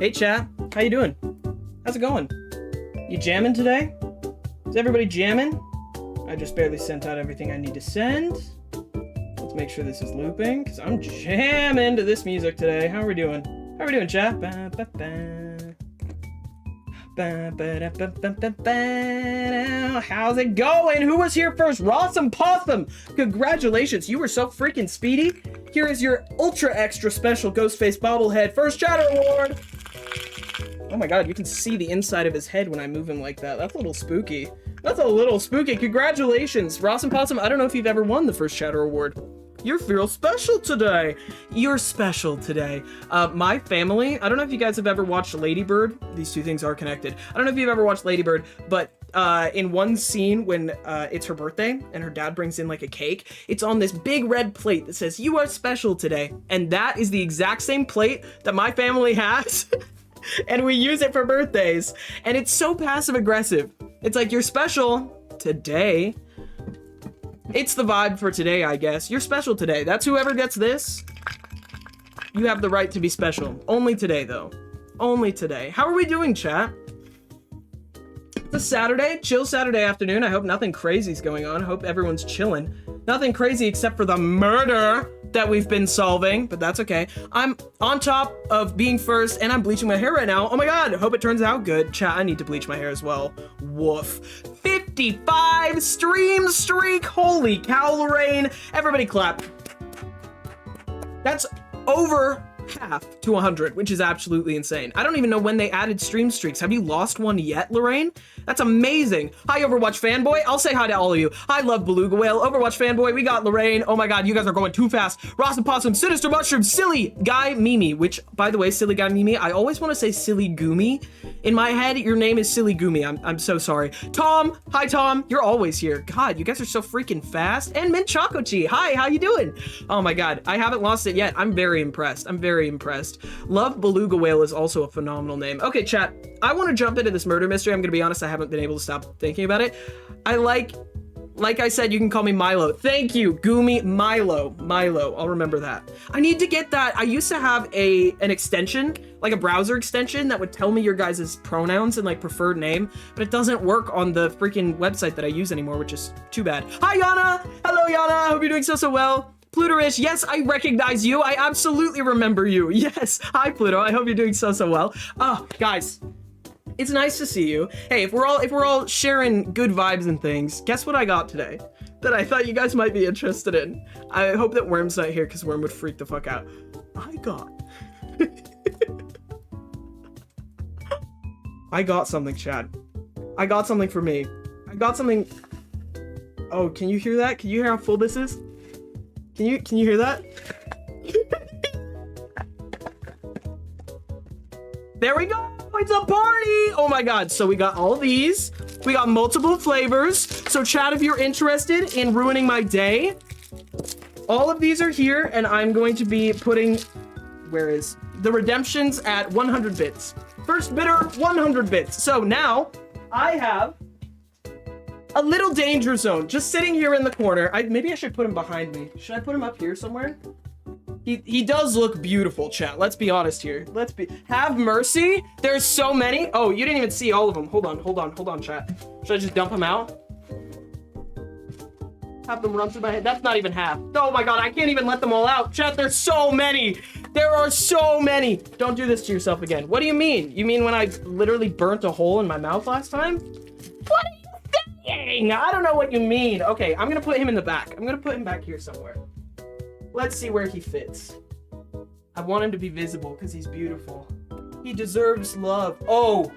Hey chat, how you doing? How's it going? You jamming today? Is everybody jamming? I just barely sent out everything I need to send. Let's make sure this is looping, because I'm jamming to this music today. How are we doing? How are we doing, chat? How's it going? Who was here first? Rossum Possum! Congratulations, you were so freaking speedy. Here is your ultra extra special Ghostface bobblehead first chatter award. Oh my god, you can see the inside of his head when I move him like that. That's a little spooky. That's a little spooky. Congratulations, Rossum Possum. I don't know if you've ever won the first chatter award. You're real special today. You're special today. My family, I don't know if you guys have ever watched Lady Bird. These two things are connected. I don't know if you've ever watched Lady Bird, but in one scene when it's her birthday and her dad brings in like a cake, it's on this big red plate that says, "You are special today." And that is the exact same plate that my family has. And we use it for birthdays. And it's so passive aggressive. It's like, you're special today. It's the vibe for today, I guess. You're special today. That's whoever gets this. You have the right to be special. Only today, though. Only today. How are we doing, chat? It's a Saturday. Chill Saturday afternoon. I hope nothing crazy is going on. I hope everyone's chilling. Nothing crazy except for the murder that we've been solving, but that's okay. I'm on top of being first, and I'm bleaching my hair right now. Oh my god, hope it turns out good. Chat, I need to bleach my hair as well. Woof. 55 stream streak. Holy cow, Lorraine. Everybody clap. That's over half to 100, which is absolutely insane. I don't even know when they added stream streaks. Have you lost one yet, Lorraine? That's amazing. Hi, Overwatch fanboy. I'll say hi to all of you. Hi, Love Beluga Whale, Overwatch fanboy. We got Lorraine. Oh my god, you guys are going too fast. Rossum Possum, Sinister Mushroom, Silly Guy Mimi, which, by the way, Silly Guy Mimi, I always want to say Silly Goomy. In my head, your name is Silly Goomy. I'm so sorry. Tom, hi Tom. You're always here. God, you guys are so freaking fast. And Mint Choco Chi, hi, how you doing? Oh my god, I haven't lost it yet. I'm very impressed. I'm very impressed. Love Beluga Whale is also a phenomenal name. Okay, chat, I want to jump into this murder mystery. I'm gonna be honest, I haven't been able to stop thinking about it. I like I said, you can call me Milo. Thank you, Goomy Milo. I'll remember that. I need to get that. I used to have an extension, like a browser extension that would tell me your guys' pronouns and like preferred name, but it doesn't work on the freaking website that I use anymore, which is too bad. Hi, Yana. Hello, Yana. Hope you're doing so well. Plutorish, yes, I recognize you. I absolutely remember you. Yes. Hi, Pluto. I hope you're doing so well. Oh, guys. It's nice to see you. Hey, if we're all sharing good vibes and things, guess what I got today that I thought you guys might be interested in? I hope that Worm's not here because Worm would freak the fuck out. I got something, Chad. I got something for me. I got something. Oh, can you hear that? Can you hear how full this is? Can you hear that? There we go. It's a party! Oh my god, so we got all these. We got multiple flavors. So chat, if you're interested in ruining my day, all of these are here, and I'm going to be putting, where is, the redemptions at 100 bits. First bidder, 100 bits. So now, I have a little danger zone just sitting here in the corner. Maybe I should put him behind me. Should I put him up here somewhere? He does look beautiful, chat. Let's be honest here. Have mercy. There's so many. Oh, you didn't even see all of them. Hold on, chat. Should I just dump them out? Have them run through my head. That's not even half. Oh my god, I can't even let them all out. Chat, there's so many. There are so many. Don't do this to yourself again. What do you mean? You mean when I literally burnt a hole in my mouth last time? What are you saying? I don't know what you mean. Okay, I'm gonna put him in the back. I'm gonna put him back here somewhere. Let's see where he fits. I want him to be visible because he's beautiful. He deserves love. Oh,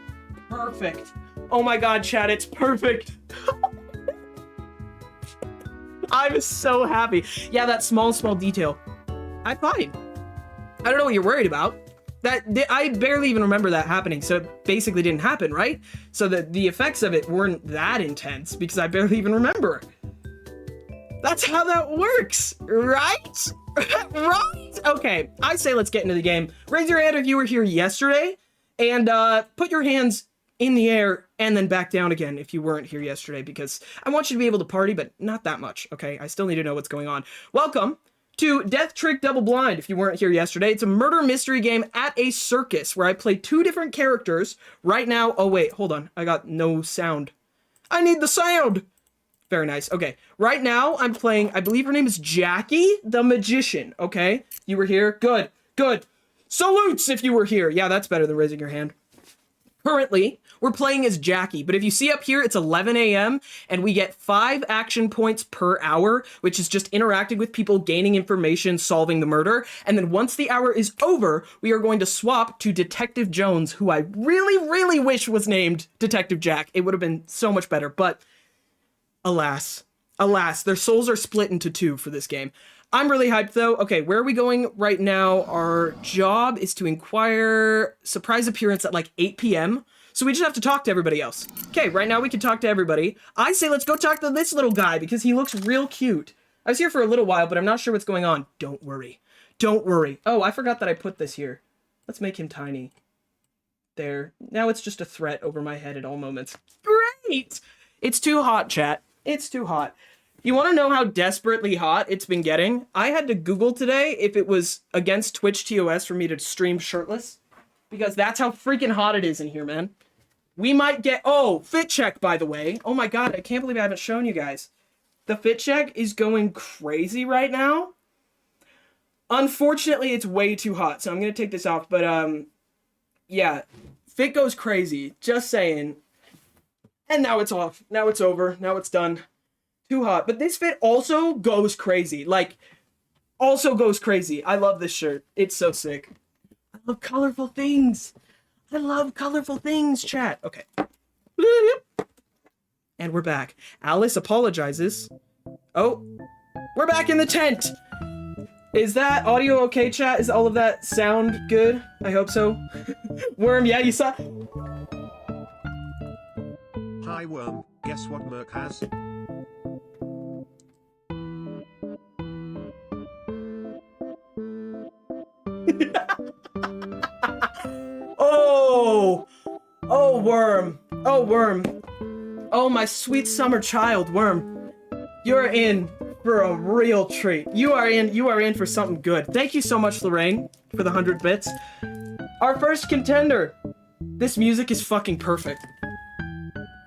perfect. Oh my god, chat, it's perfect. I'm so happy. Yeah, that small detail. I'm fine. I don't know what you're worried about. I barely even remember that happening, so it basically didn't happen, right? So the effects of it weren't that intense because I barely even remember. That's how that works, right? Right? Okay, I say let's get into the game. Raise your hand if you were here yesterday, and put your hands in the air and then back down again if you weren't here yesterday, because I want you to be able to party, but not that much, okay? I still need to know what's going on. Welcome to Death Trick Double Blind if you weren't here yesterday. It's a murder mystery game at a circus where I play 2 different characters right now. Oh wait, hold on. I got no sound. I need the sound! Very nice. Okay, right now I'm playing, I believe her name is Jackie the Magician, okay? You were here? Good, good. Salutes if you were here. Yeah, that's better than raising your hand. Currently, we're playing as Jackie, but if you see up here, it's 11 a.m. and we get 5 action points per hour, which is just interacting with people, gaining information, solving the murder. And then once the hour is over, we are going to swap to Detective Jones, who I really, really wish was named Detective Jack. It would have been so much better, but alas, their souls are split into 2 for this game. I'm really hyped though. Okay, where are we going right now? Our job is to inquire surprise appearance at like 8 p.m. So we just have to talk to everybody else. Okay, right now we can talk to everybody. I say let's go talk to this little guy because he looks real cute. I was here for a little while, but I'm not sure what's going on. Don't worry. Don't worry. Oh, I forgot that I put this here. Let's make him tiny. There. Now it's just a threat over my head at all moments. Great! It's too hot, chat. It's too hot. You want to know how desperately hot it's been getting? I had to Google today if it was against Twitch TOS for me to stream shirtless. Because that's how freaking hot it is in here, man. We might get... Oh, fit check, by the way. Oh my god, I can't believe I haven't shown you guys. The fit check is going crazy right now. Unfortunately, it's way too hot, so I'm going to take this off. But, yeah. Fit goes crazy. Just saying. And now it's off. Now it's over. Now it's done. Too hot. But this fit also goes crazy. Like, also goes crazy. I love this shirt. It's so sick. I love colorful things. I love colorful things, chat. Okay. And we're back. Alice apologizes. Oh, we're back in the tent. Is that audio okay, chat? Is all of that sound good? I hope so. Worm, yeah, you saw... Hi Worm, guess what Merc has? Oh, Worm. Oh, Worm. Oh, my sweet summer child, Worm. You're in for a real treat. You are in for something good. Thank you so much, Lorraine, for the 100 bits. Our first contender. This music is fucking perfect.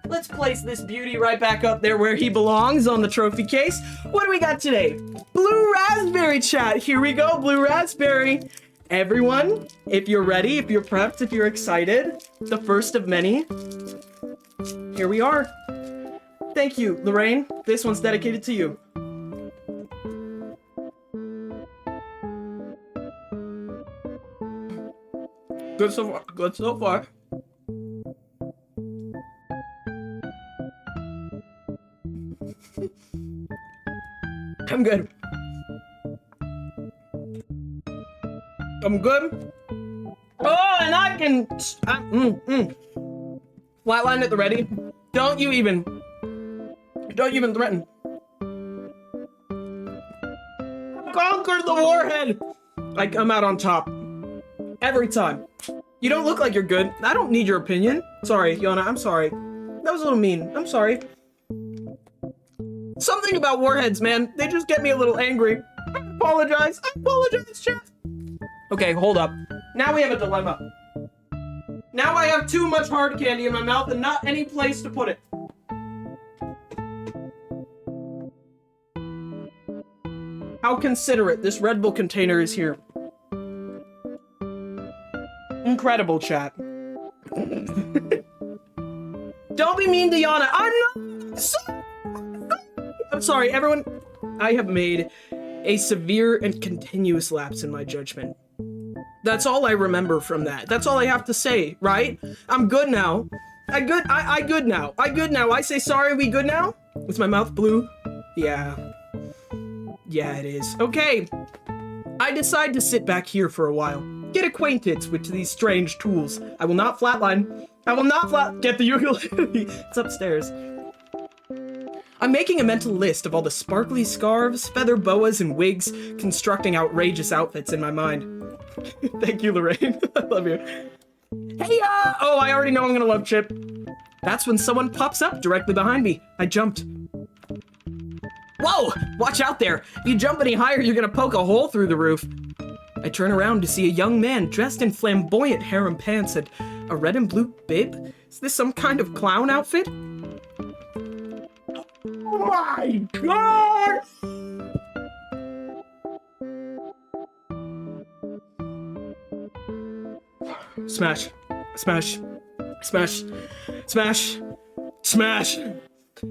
Let's place this beauty right back up there where he belongs on the trophy case. What do we got today? Blue Raspberry, chat. Here we go, Blue Raspberry. Everyone, if you're ready, if you're prepped, if you're excited, the first of many, here we are. Thank you, Lorraine. This one's dedicated to you. Good so far. Good so far. I'm good. I'm good. Oh, and I can... Flatline at the ready. Don't you even threaten. Conquer the warhead! I come out on top. Every time. You don't look like you're good. I don't need your opinion. Sorry, Yona, I'm sorry. That was a little mean. I'm sorry. Something about warheads, man. They just get me a little angry. I apologize, chat. Okay, hold up. Now we have a dilemma. Now I have too much hard candy in my mouth and not any place to put it. How considerate. This Red Bull container is here. Incredible, chat. Don't be mean to Yana. I'm sorry, everyone. I have made a severe and continuous lapse in my judgment. That's all I remember from that. That's all I have to say, right? I'm good now. I good now. I good now. I say sorry, we good now? Is my mouth blue? Yeah. Yeah, it is. Okay. I decide to sit back here for a while. Get acquainted with these strange tools. I will not flatline. I will not get the ukulele. It's upstairs. I'm making a mental list of all the sparkly scarves, feather boas, and wigs, constructing outrageous outfits in my mind. Thank you, Lorraine. I love you. Hey, oh, I already know I'm gonna love Chip. That's when someone pops up directly behind me. I jumped. Whoa! Watch out there! If you jump any higher, you're gonna poke a hole through the roof. I turn around to see a young man dressed in flamboyant harem pants and a red and blue bib. Is this some kind of clown outfit? Oh my god! Smash. Smash. Smash. Smash. Smash.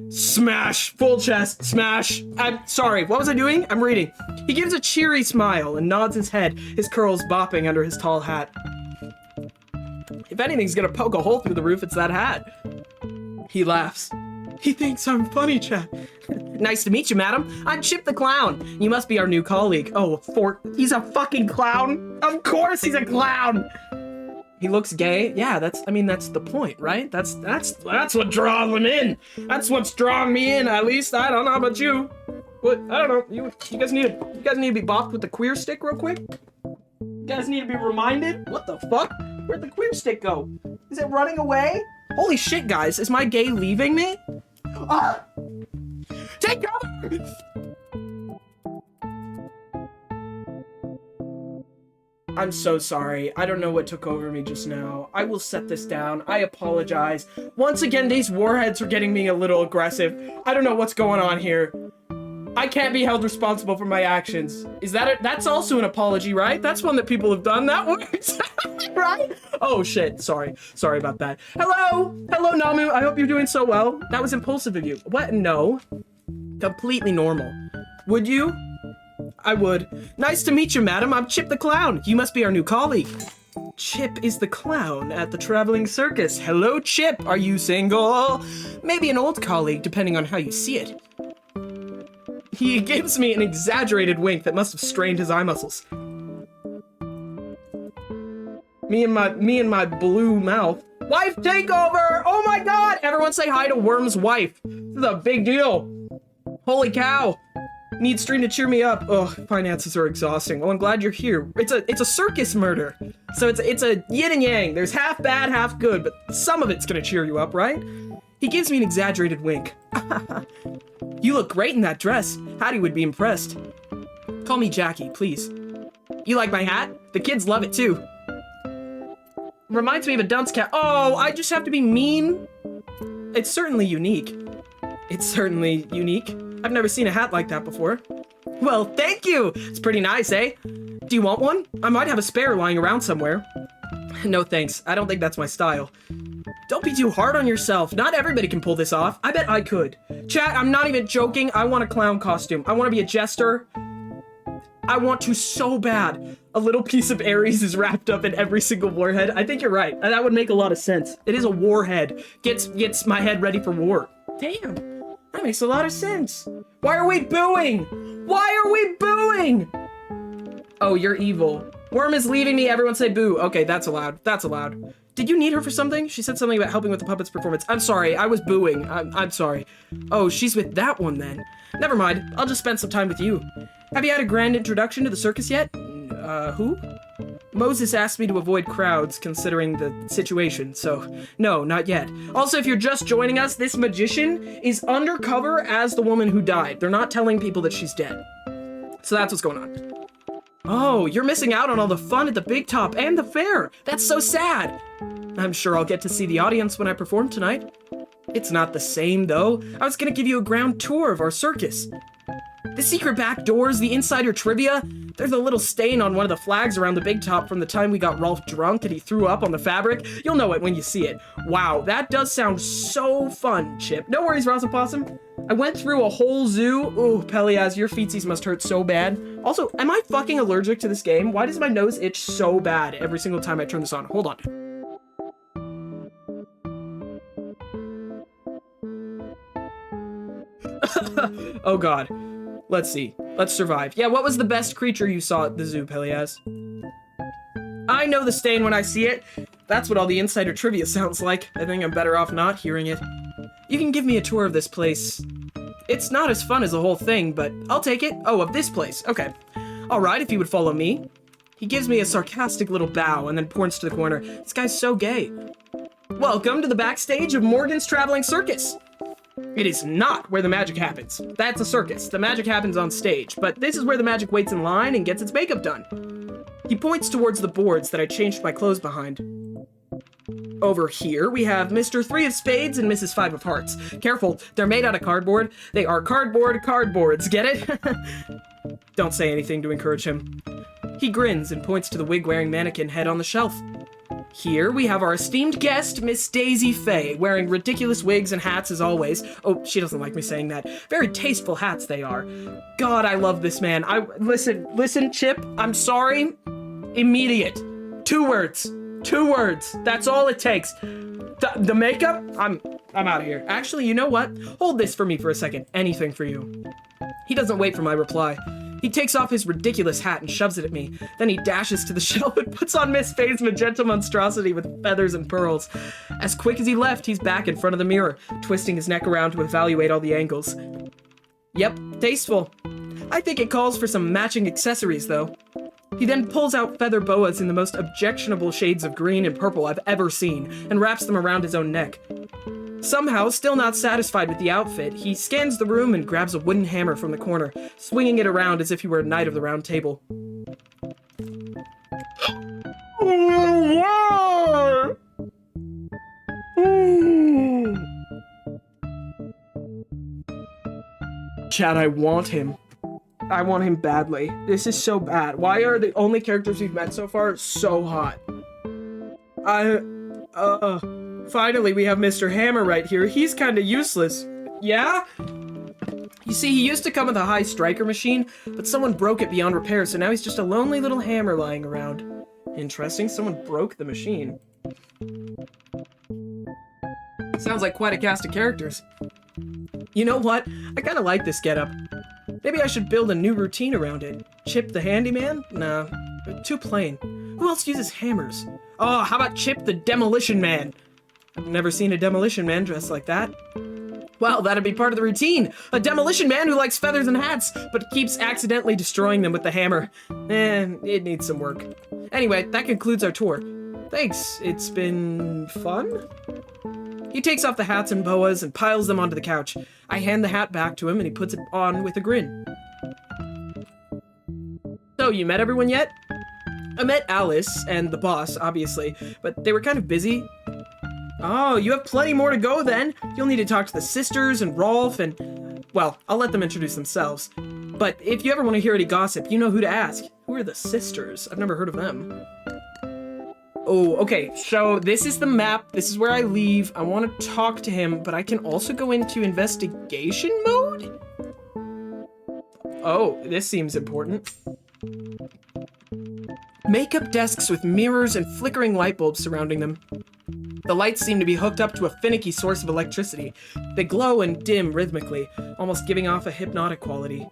Smash. Full chest. Smash. I'm sorry. What was I doing? I'm reading. He gives a cheery smile and nods his head, his curls bopping under his tall hat. If anything's gonna poke a hole through the roof, it's that hat. He laughs. He thinks I'm funny, chat. Nice to meet you, madam. I'm Chip the Clown. You must be our new colleague. Oh, he's a fucking clown? Of course he's a clown! He looks gay. Yeah, that's the point, right? That's what draws him in. That's what's drawing me in, at least. I don't know about you. What? I don't know. You guys need to be bopped with the queer stick real quick? You guys need to be reminded? What the fuck? Where'd the queer stick go? Is it running away? Holy shit, guys. Is my gay leaving me? Ah! Take cover! I'm so sorry. I don't know what took over me just now. I will set this down. I apologize. Once again, these warheads are getting me a little aggressive. I don't know what's going on here. I can't be held responsible for my actions. Is that it? That's also an apology, right? That's one that people have done. That works, right? Oh shit, sorry. Sorry about that. Hello! Hello, Namu. I hope you're doing so well. That was impulsive of you. What? No. Completely normal. Would you? I would. Nice to meet you, madam. I'm Chip the Clown. You must be our new colleague. Chip is the clown at the traveling circus. Hello, Chip. Are you single? Maybe an old colleague, depending on how you see it. He gives me an exaggerated wink that must have strained his eye muscles. Me and my blue mouth. Wife takeover! Oh my god! Everyone say hi to Worm's wife. This is a big deal. Holy cow. Need stream to cheer me up. Ugh, finances are exhausting. Well, I'm glad you're here. It's a circus murder. So it's a yin and yang. There's half bad, half good, but some of it's gonna cheer you up, right? He gives me an exaggerated wink. You look great in that dress. Hattie would be impressed. Call me Jackie, please. You like my hat? The kids love it too. Reminds me of a dunce cap. Oh, I just have to be mean? It's certainly unique. It's certainly unique. I've never seen a hat like that before. Well, thank you! It's pretty nice, eh? Do you want one? I might have a spare lying around somewhere. No thanks, I don't think that's my style. Don't be too hard on yourself. Not everybody can pull this off. I bet I could. Chat, I'm not even joking. I want a clown costume. I want to be a jester. I want to so bad. A little piece of Ares is wrapped up in every single warhead. I think you're right. That would make a lot of sense. It is a warhead. Gets my head ready for war. Damn. That makes a lot of sense. Why are we booing? Why are we booing? Oh, you're evil. Worm is leaving me. Everyone say boo. Okay, that's allowed. That's allowed. Did you need her for something? She said something about helping with the puppet's performance. I'm sorry. I was booing. I'm sorry. Oh, she's with that one then. Never mind. I'll just spend some time with you. Have you had a grand introduction to the circus yet? Who? Moses asked me to avoid crowds considering the situation, so no, not yet. Also, if you're just joining us, this magician is undercover as the woman who died. They're not telling people that she's dead. So that's what's going on. Oh, you're missing out on all the fun at the Big Top and the fair. That's so sad. I'm sure I'll get to see the audience when I perform tonight. It's not the same, though. I was gonna give you a ground tour of our circus. The secret back doors, the insider trivia, there's a little stain on one of the flags around the big top from the time we got Rolf drunk and he threw up on the fabric. You'll know it when you see it. Wow, that does sound so fun, Chip. No worries, Ross Possum. I went through a whole zoo. Ooh, Pelias, your feetsies must hurt so bad. Also, am I fucking allergic to this game? Why does my nose itch so bad every single time I turn this on? Hold on. Oh god. Let's see. Let's survive. Yeah, what was the best creature you saw at the zoo, Pelias? I know the stain when I see it. That's what all the insider trivia sounds like. I think I'm better off not hearing it. You can give me a tour of this place. It's not as fun as the whole thing, but I'll take it. Oh, of this place. Okay. Alright, if you would follow me. He gives me a sarcastic little bow and then points to the corner. This guy's so gay. Welcome to the backstage of Morgan's Traveling Circus. It is not where the magic happens. That's a circus. The magic happens on stage, but this is where the magic waits in line and gets its makeup done. He points towards the boards that I changed my clothes behind. Over here, we have Mr. Three of Spades and Mrs. Five of Hearts. Careful, they're made out of cardboard. They are cardboards, get it? Don't say anything to encourage him. He grins and points to the wig-wearing mannequin head on the shelf. Here we have our esteemed guest, Miss Daisy Faye, wearing ridiculous wigs and hats as always. Oh, she doesn't like me saying that. Very tasteful hats they are. God, I love this man. Listen, Chip, I'm sorry. Immediate. 2 words. 2 words. That's all it takes. The makeup? I'm out of here. Actually, you know what? Hold this for me for a second. Anything for you. He doesn't wait for my reply. He takes off his ridiculous hat and shoves it at me. Then he dashes to the shelf and puts on Miss Faye's magenta monstrosity with feathers and pearls. As quick as he left, he's back in front of the mirror, twisting his neck around to evaluate all the angles. Yep, tasteful. I think it calls for some matching accessories, though. He then pulls out feather boas in the most objectionable shades of green and purple I've ever seen, and wraps them around his own neck. Somehow, still not satisfied with the outfit, he scans the room and grabs a wooden hammer from the corner, swinging it around as if he were a knight of the round table. Chad, I want him. I want him badly. This is so bad. Why are the only characters we've met so far so hot? Finally, we have Mr. Hammer right here. He's kinda useless. Yeah? You see, he used to come with a high striker machine, but someone broke it beyond repair, so now he's just a lonely little hammer lying around. Interesting, someone broke the machine. Sounds like quite a cast of characters. You know what? I kinda like this getup. Maybe I should build a new routine around it. Chip the handyman? Nah, too plain. Who else uses hammers? Oh, how about Chip the demolition man? I've never seen a demolition man dressed like that. Well, that'd be part of the routine. A demolition man who likes feathers and hats, but keeps accidentally destroying them with the hammer. It needs some work. Anyway, that concludes our tour. Thanks, it's been fun? He takes off the hats and boas and piles them onto the couch. I hand the hat back to him and he puts it on with a grin. So, you met everyone yet? I met Alice and the boss, obviously, but they were kind of busy. Oh, you have plenty more to go then. You'll need to talk to the sisters and Rolf and... Well, I'll let them introduce themselves. But if you ever want to hear any gossip, you know who to ask. Who are the sisters? I've never heard of them. Oh, okay, so this is the map. This is where I leave. I want to talk to him, but I can also go into investigation mode? Oh, this seems important. Makeup desks with mirrors and flickering light bulbs surrounding them. The lights seem to be hooked up to a finicky source of electricity. They glow and dim rhythmically, almost giving off a hypnotic quality.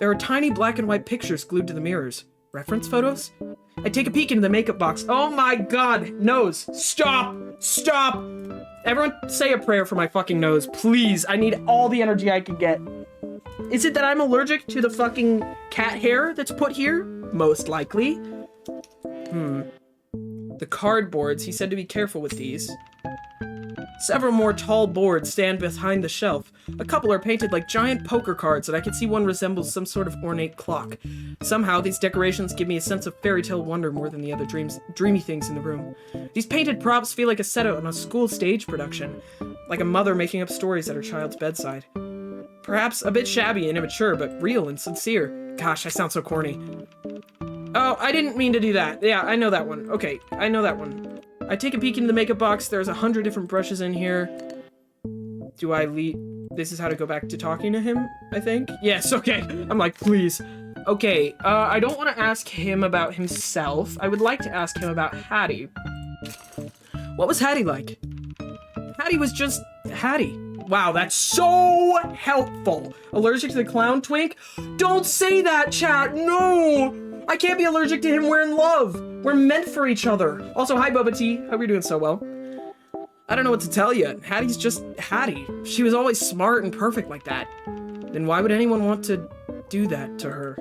There are tiny black and white pictures glued to the mirrors. Reference photos? I take a peek into the makeup box. Oh my god! Nose! Stop! Stop! Everyone say a prayer for my fucking nose, please. I need all the energy I can get. Is it that I'm allergic to the fucking cat hair that's put here? Most likely. The cardboards, he said to be careful with these. Several more tall boards stand behind the shelf. A couple are painted like giant poker cards, and I can see one resembles some sort of ornate clock. Somehow, these decorations give me a sense of fairy tale wonder more than the other dreamy things in the room. These painted props feel like a set on a school stage production, like a mother making up stories at her child's bedside. Perhaps a bit shabby and immature, but real and sincere. Gosh, I sound so corny. Oh, I didn't mean to do that. Yeah, I know that one. Okay, I know that one. I take a peek into the makeup box. There's 100 different brushes in here. Do I leave? This is how to go back to talking to him, I think? Yes, okay. I'm like, please. Okay, I don't want to ask him about himself. I would like to ask him about Hattie. What was Hattie like? Hattie was just Hattie. Wow, that's so helpful. Allergic to the clown twink? Don't say that, chat. No! I can't be allergic to him. We're in love. We're meant for each other. Also, hi, Bubba T. Hope you're doing so well. I don't know what to tell you. Hattie's just Hattie. She was always smart and perfect like that. Then why would anyone want to do that to her?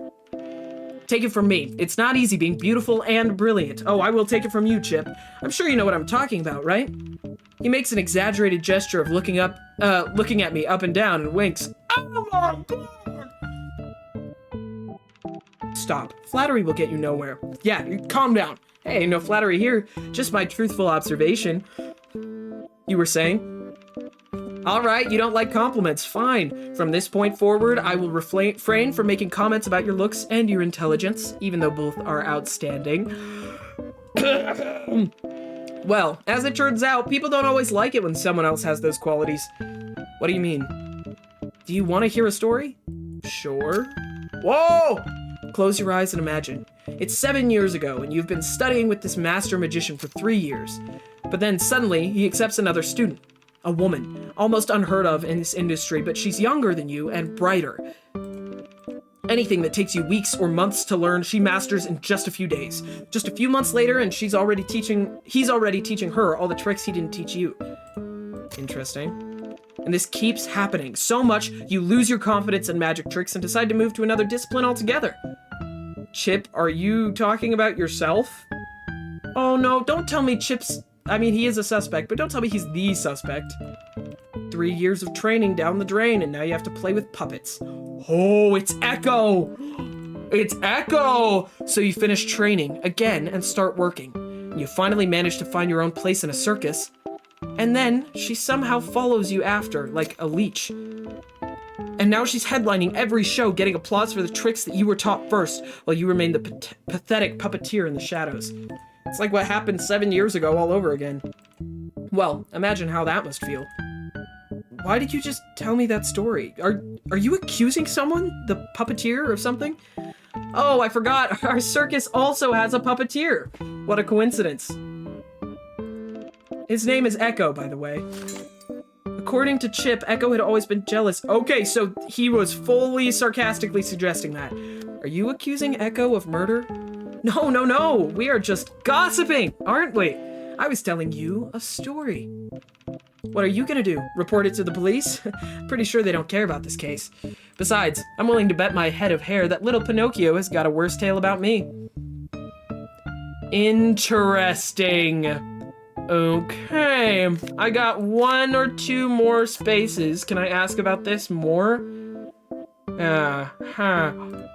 Take it from me. It's not easy being beautiful and brilliant. Oh, I will take it from you, Chip. I'm sure you know what I'm talking about, right? He makes an exaggerated gesture of looking at me up and down and winks. Oh my god! Stop. Flattery will get you nowhere. Yeah, calm down. Hey, no flattery here. Just my truthful observation. You were saying? Alright, you don't like compliments. Fine. From this point forward, I will refrain from making comments about your looks and your intelligence, even though both are outstanding. Well, as it turns out, people don't always like it when someone else has those qualities. What do you mean? Do you want to hear a story? Sure. Whoa! Close your eyes and imagine. It's 7 years ago, and you've been studying with this master magician for 3 years. But then suddenly, he accepts another student. A woman. Almost unheard of in this industry, but she's younger than you and brighter. Anything that takes you weeks or months to learn, she masters in just a few days. Just a few months later, and he's already teaching her all the tricks he didn't teach you. Interesting. And this keeps happening so much, you lose your confidence in magic tricks and decide to move to another discipline altogether. Chip, are you talking about yourself? Oh no, don't tell me Chip's... I mean, he is a suspect, but don't tell me he's the suspect. 3 years of training down the drain, and now you have to play with puppets. Oh, it's Echo! It's Echo! So you finish training again and start working. You finally manage to find your own place in a circus. And then she somehow follows you after, like a leech. And now she's headlining every show, getting applause for the tricks that you were taught first, while you remain the pathetic puppeteer in the shadows. It's like what happened 7 years ago all over again. Well, imagine how that must feel. Why did you just tell me that story? Are you accusing someone? The puppeteer or something? Oh, I forgot. Our circus also has a puppeteer. What a coincidence. His name is Echo, by the way. According to Chip, Echo had always been jealous. Okay, so he was fully sarcastically suggesting that. Are you accusing Echo of murder? No, no, no. We are just gossiping, aren't we? I was telling you a story. What are you gonna do? Report it to the police? Pretty sure they don't care about this case. Besides, I'm willing to bet my head of hair that little Pinocchio has got a worse tale about me. Interesting. Okay, I got 1 or 2 more spaces. Can I ask about this more?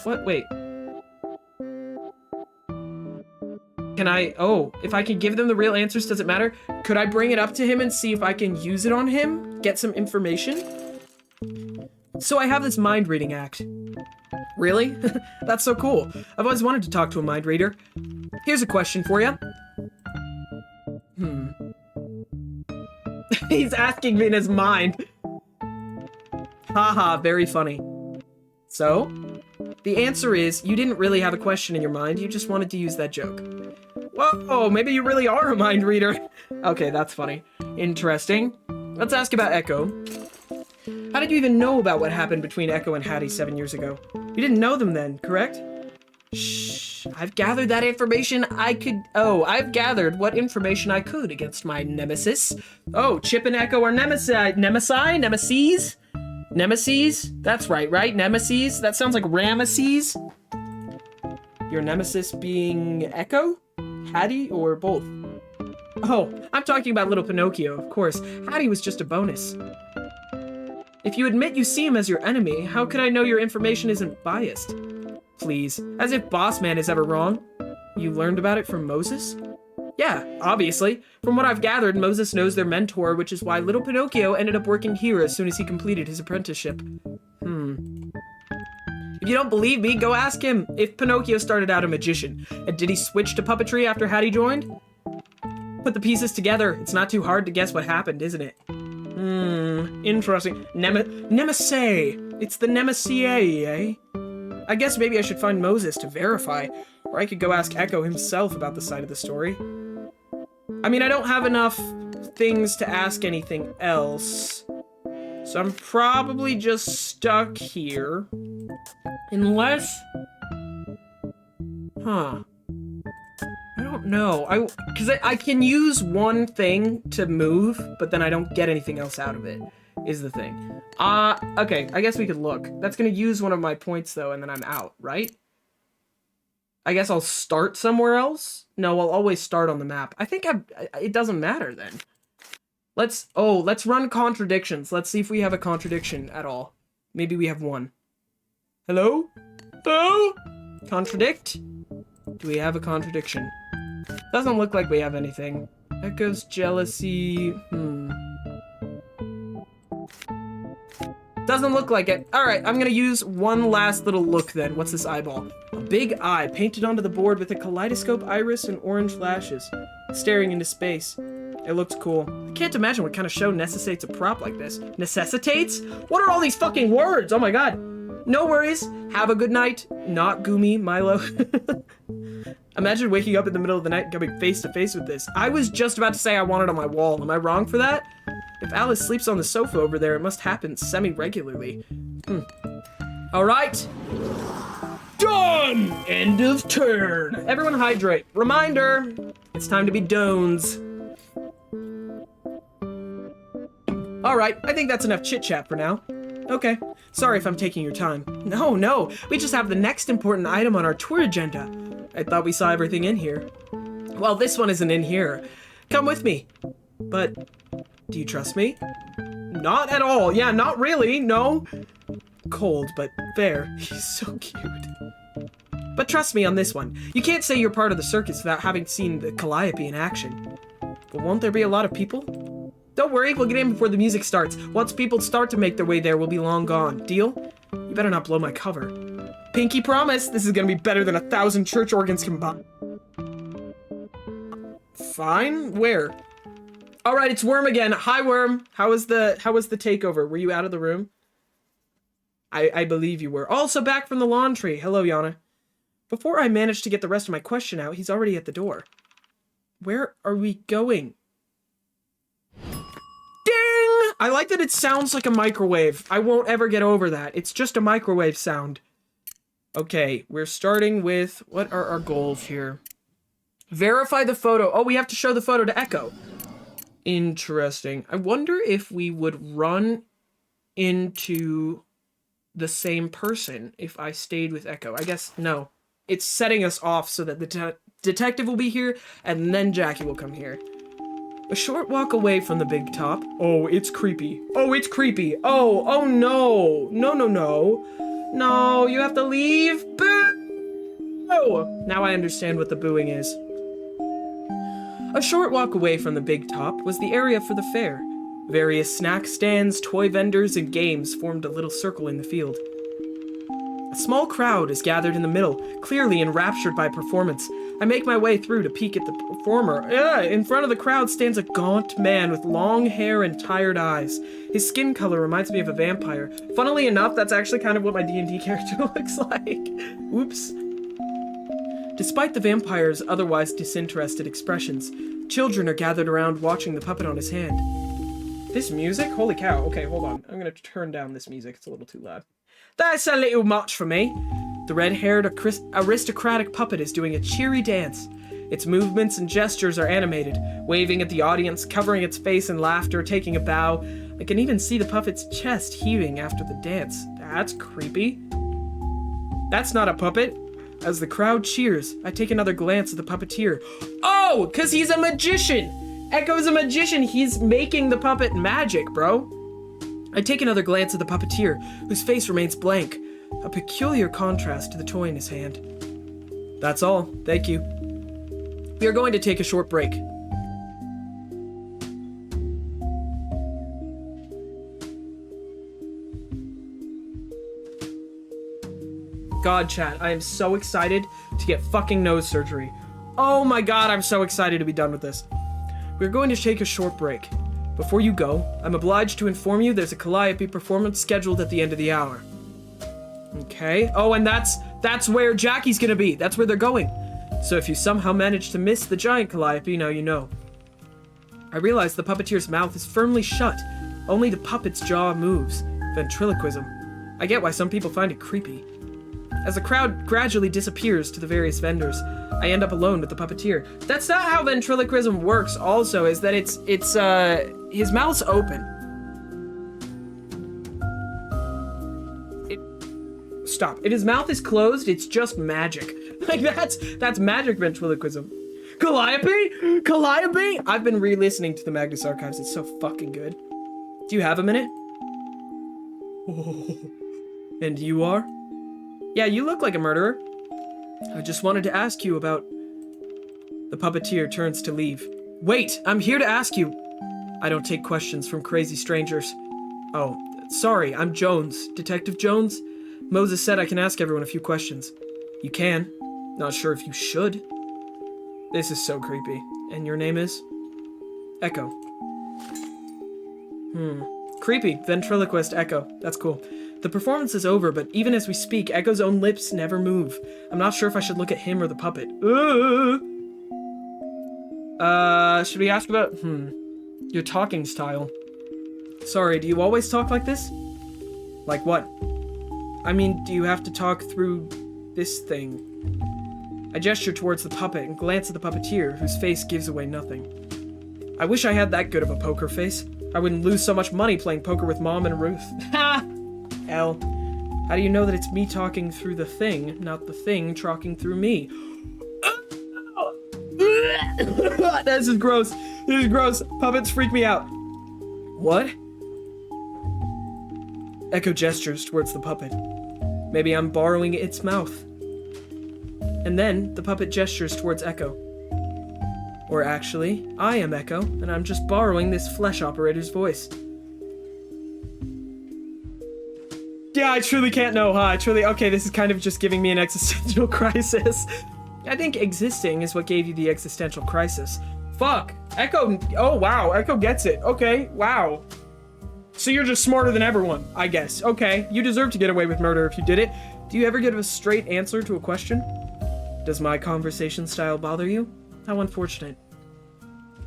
What? Wait. Can I, if I can give them the real answers, does it matter? Could I bring it up to him and see if I can use it on him? Get some information? So I have this mind reading act. Really? That's so cool. I've always wanted to talk to a mind reader. Here's a question for you. He's asking me in his mind. Haha, very funny. So, the answer is, you didn't really have a question in your mind, you just wanted to use that joke. Whoa, maybe you really are a mind reader. Okay, that's funny. Interesting. Let's ask about Echo. How did you even know about what happened between Echo and Hattie 7 years ago? You didn't know them then, correct? Shh, I've gathered that information I've gathered what information I could against my nemesis. Oh, Chip and Echo are nemesis? Nemesis? That's right? Nemesis? That sounds like Ramesses. Your nemesis being Echo? Hattie, or both? Oh, I'm talking about little Pinocchio, of course. Hattie was just a bonus. If you admit you see him as your enemy, how could I know your information isn't biased? please. As if Boss Man is ever wrong. You learned about it from Moses? Yeah, obviously. From what I've gathered, Moses knows their mentor, which is why little Pinocchio ended up working here as soon as he completed his apprenticeship. If you don't believe me, go ask him if Pinocchio started out a magician. And did he switch to puppetry after Hattie joined? Put the pieces together. It's not too hard to guess what happened, isn't it? Interesting. Nemesis. It's the Nemesis, eh? I guess maybe I should find Moses to verify, or I could go ask Echo himself about the side of the story. I mean, I don't have enough things to ask anything else, so I'm probably just stuck here. Unless... I don't know. Because I can use one thing to move, but then I don't get anything else out of it, is the thing. Okay, I guess we could look. That's gonna use one of my points, though, and then I'm out, right? I guess I'll start somewhere else? No, I'll always start on the map. I think it doesn't matter, then. Let's run contradictions. Let's see if we have a contradiction at all. Maybe we have one. Hello? Hello? Contradict? Do we have a contradiction? Doesn't look like we have anything. Echo's jealousy. Doesn't look like it. Alright, I'm gonna use one last little look then. What's this eyeball? A big eye painted onto the board with a kaleidoscope iris and orange lashes, staring into space. It looks cool. I can't imagine what kind of show necessitates a prop like this. Necessitates? What are all these fucking words? Oh my god. No worries. Have a good night. Not Gumi, Milo. Imagine waking up in the middle of the night and coming face to face with this. I was just about to say I want it on my wall. Am I wrong for that? If Alice sleeps on the sofa over there, it must happen semi-regularly. Alright. Done! End of turn. Everyone hydrate. Reminder, it's time to be Dones. Alright, I think that's enough chit-chat for now. Okay, sorry if I'm taking your time. No, we just have the next important item on our tour agenda. I thought we saw everything in here. Well, this one isn't in here. Come with me. But, do you trust me? Not at all. Yeah, not really, no. Cold, but fair. He's so cute. But trust me on this one. You can't say you're part of the circus without having seen the Calliope in action. But won't there be a lot of people? Don't worry, we'll get in before the music starts. Once people start to make their way there, we'll be long gone. Deal? You better not blow my cover. Pinky promise, this is gonna be better than 1,000 church organs combined. Fine? Where? Alright, it's Worm again. Hi, Worm. How was the takeover? Were you out of the room? I believe you were. Also back from the lawn tree. Hello, Yana. Before I managed to get the rest of my question out, he's already at the door. Where are we going? Ding! I like that it sounds like a microwave. I won't ever get over that. It's just a microwave sound. Okay, we're starting with... What are our goals here? Verify the photo. Oh, we have to show the photo to Echo. Interesting. I wonder if we would run into the same person if I stayed with Echo. I guess no. It's setting us off so that the detective will be here and then Jackie will come here. A short walk away from the big top. Oh, it's creepy. Oh, it's creepy. Oh no. No, you have to leave. Boo! Oh, now I understand what the booing is. A short walk away from the big top was the area for the fair. Various snack stands, toy vendors, and games formed a little circle in the field. A small crowd is gathered in the middle, clearly enraptured by performance. I make my way through to peek at the performer. In front of the crowd stands a gaunt man with long hair and tired eyes. His skin color reminds me of a vampire. Funnily enough, that's actually kind of what my D&D character looks like. Oops. Despite the vampire's otherwise disinterested expressions, children are gathered around watching the puppet on his hand. This music? Holy cow. Okay, hold on. I'm gonna turn down this music. It's a little too loud. That's a little much for me. The red-haired aristocratic puppet is doing a cheery dance. Its movements and gestures are animated, waving at the audience, covering its face in laughter, taking a bow. I can even see the puppet's chest heaving after the dance. That's creepy. That's not a puppet. As the crowd cheers, I take another glance at the puppeteer. Oh, because he's a magician! Echo's a magician. He's making the puppet magic, bro. I take another glance at the puppeteer, whose face remains blank. a peculiar contrast to the toy in his hand. That's all. Thank you. We are going to take a short break. God, chat, I am so excited to get fucking nose surgery. Oh my god, I'm so excited to be done with this. We're going to take a short break. Before you go, I'm obliged to inform you there's a Calliope performance scheduled at the end of the hour. Okay. Oh, and that's where Jackie's gonna be. That's where they're going. So if you somehow manage to miss the giant Calliope, now you know. I realize the puppeteer's mouth is firmly shut. Only the puppet's jaw moves. Ventriloquism. I get why some people find it creepy. As the crowd gradually disappears to the various vendors, I end up alone with the puppeteer. That's not how ventriloquism works also, is that it's his mouth's open. Stop. If his mouth is closed, it's just magic. Like, that's magic ventriloquism. Calliope? Calliope? I've been re-listening to the Magnus Archives. It's so fucking good. Do you have a minute? Oh. And you are? Yeah, you look like a murderer. I just wanted to ask you about... The puppeteer turns to leave. Wait, I'm here to ask you. I don't take questions from crazy strangers. Oh, sorry, I'm Jones. Detective Jones? Moses said I can ask everyone a few questions. You can. Not sure if you should. This is so creepy. And your name is? Echo. Creepy. Ventriloquist Echo. That's cool. The performance is over, but even as we speak, Echo's own lips never move. I'm not sure if I should look at him or the puppet. Should we ask about, your talking style? Sorry, do you always talk like this? Like what? I mean, do you have to talk through this thing? I gesture towards the puppet and glance at the puppeteer, whose face gives away nothing. I wish I had that good of a poker face. I wouldn't lose so much money playing poker with Mom and Ruth. Ha! L. How do you know that it's me talking through the thing, not the thing talking through me? This is gross. This is gross. Puppets freak me out. What? Echo gestures towards the puppet. Maybe I'm borrowing its mouth. And then the puppet gestures towards Echo. Or actually, I am Echo, and I'm just borrowing this flesh operator's voice. Yeah, I truly can't know, huh? Okay, this is kind of just giving me an existential crisis. I think existing is what gave you the existential crisis. Fuck. Echo, oh wow, Echo gets it. Okay, wow. So you're just smarter than everyone, I guess. Okay, you deserve to get away with murder if you did it. Do you ever give a straight answer to a question? Does my conversation style bother you? How unfortunate.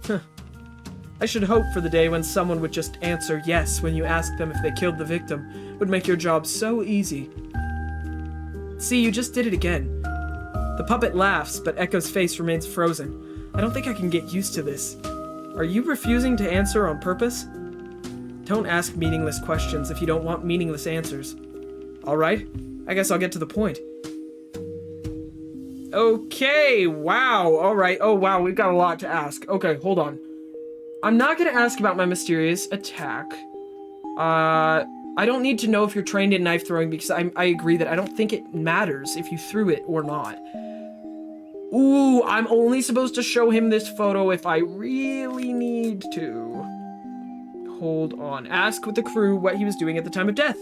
Huh. I should hope for the day when someone would just answer yes when you ask them if they killed the victim. Would make your job so easy. See, you just did it again. The puppet laughs, but Echo's face remains frozen. I don't think I can get used to this. Are you refusing to answer on purpose? Don't ask meaningless questions if you don't want meaningless answers. Alright, I guess I'll get to the point. Okay, wow, alright, oh wow, we've got a lot to ask. Okay, hold on. I'm not gonna ask about my mysterious attack. I don't need to know if you're trained in knife throwing because I agree that I don't think it matters if you threw it or not. Ooh, I'm only supposed to show him this photo if I really need to. Hold on. Ask with the crew what he was doing at the time of death.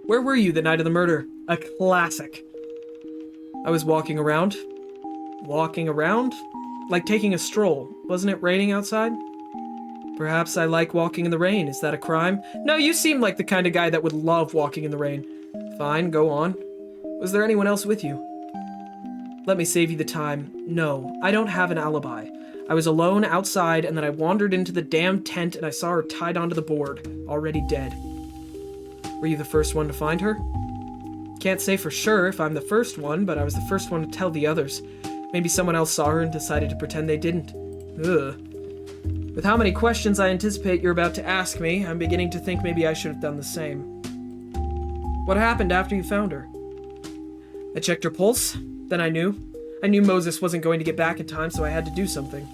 Where were you the night of the murder? A classic. I was walking around. Walking around? Like taking a stroll. Wasn't it raining outside? Perhaps I like walking in the rain. Is that a crime? No, you seem like the kind of guy that would love walking in the rain. Fine, go on. Was there anyone else with you? Let me save you the time. No, I don't have an alibi. I was alone outside and then I wandered into the damn tent and I saw her tied onto the board, already dead. Were you the first one to find her? Can't say for sure if I'm the first one, but I was the first one to tell the others. Maybe someone else saw her and decided to pretend they didn't. Ugh. With how many questions I anticipate you're about to ask me, I'm beginning to think maybe I should have done the same. What happened after you found her? I checked her pulse, then I knew. I knew Moses wasn't going to get back in time, so I had to do something.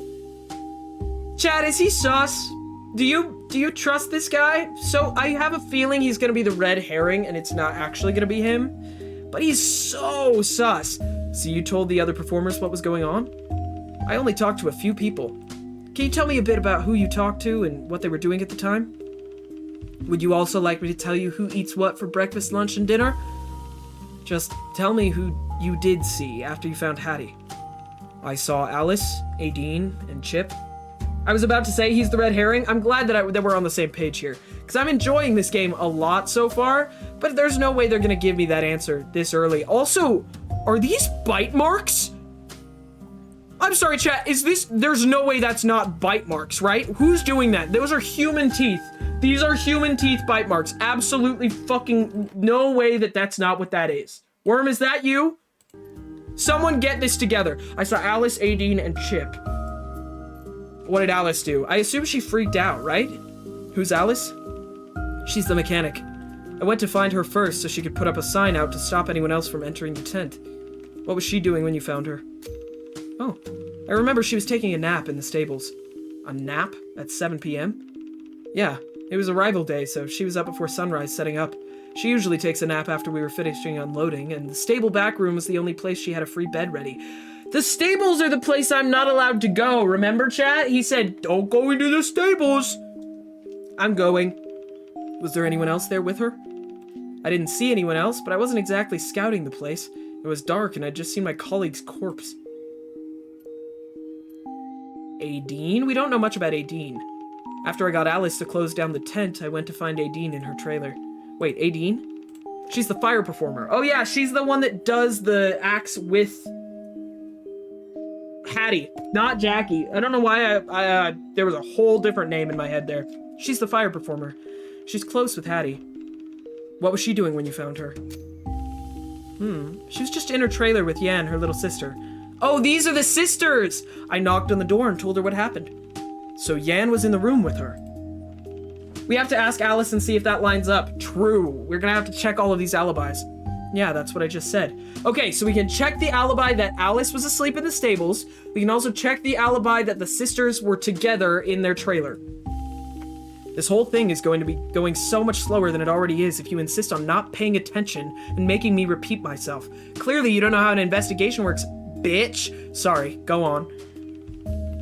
Chad, is he sus? Do you trust this guy? So I have a feeling he's gonna be the red herring and it's not actually gonna be him. But he's so sus. So you told the other performers what was going on? I only talked to a few people. Can you tell me a bit about who you talked to and what they were doing at the time? Would you also like me to tell you who eats what for breakfast, lunch, and dinner? Just tell me who you did see after you found Hattie. I saw Alice, Aideen, and Chip. I was about to say he's the red herring. I'm glad that we're on the same page here, because I'm enjoying this game a lot so far, but there's no way they're going to give me that answer this early. Also, are these bite marks? I'm sorry, chat, there's no way that's not bite marks, right? Who's doing that? Those are human teeth. These are human teeth bite marks. Absolutely fucking no way that that's not what that is. Worm, is that you? Someone get this together. I saw Alice, Aideen, and Chip. What did Alice do? I assume she freaked out, right? Who's Alice? She's the mechanic. I went to find her first so she could put up a sign out to stop anyone else from entering the tent. What was she doing when you found her? Oh, I remember she was taking a nap in the stables. A nap at 7 p.m.? Yeah, it was arrival day, so she was up before sunrise setting up. She usually takes a nap after we were finishing unloading, and the stable back room was the only place she had a free bed ready. The stables are the place I'm not allowed to go, remember, chat? He said, don't go into the stables. I'm going. Was there anyone else there with her? I didn't see anyone else, but I wasn't exactly scouting the place. It was dark, and I'd just seen my colleague's corpse. Aideen? We don't know much about Aideen. After I got Alice to close down the tent, I went to find Aideen in her trailer. Wait, Aideen? She's the fire performer. Oh yeah, she's the one that does the acts with Hattie, not Jackie. I don't know why there was a whole different name in my head there. She's the fire performer. She's close with Hattie. What was she doing when you found her? She was just in her trailer with Yan, her little sister. Oh, these are the sisters! I knocked on the door and told her what happened. So Yan was in the room with her. We have to ask Alice and see if that lines up. True. We're gonna have to check all of these alibis. Yeah, that's what I just said. Okay, so we can check the alibi that Alice was asleep in the stables. We can also check the alibi that the sisters were together in their trailer. This whole thing is going to be going so much slower than it already is if you insist on not paying attention and making me repeat myself. Clearly, you don't know how an investigation works, bitch. Sorry, go on.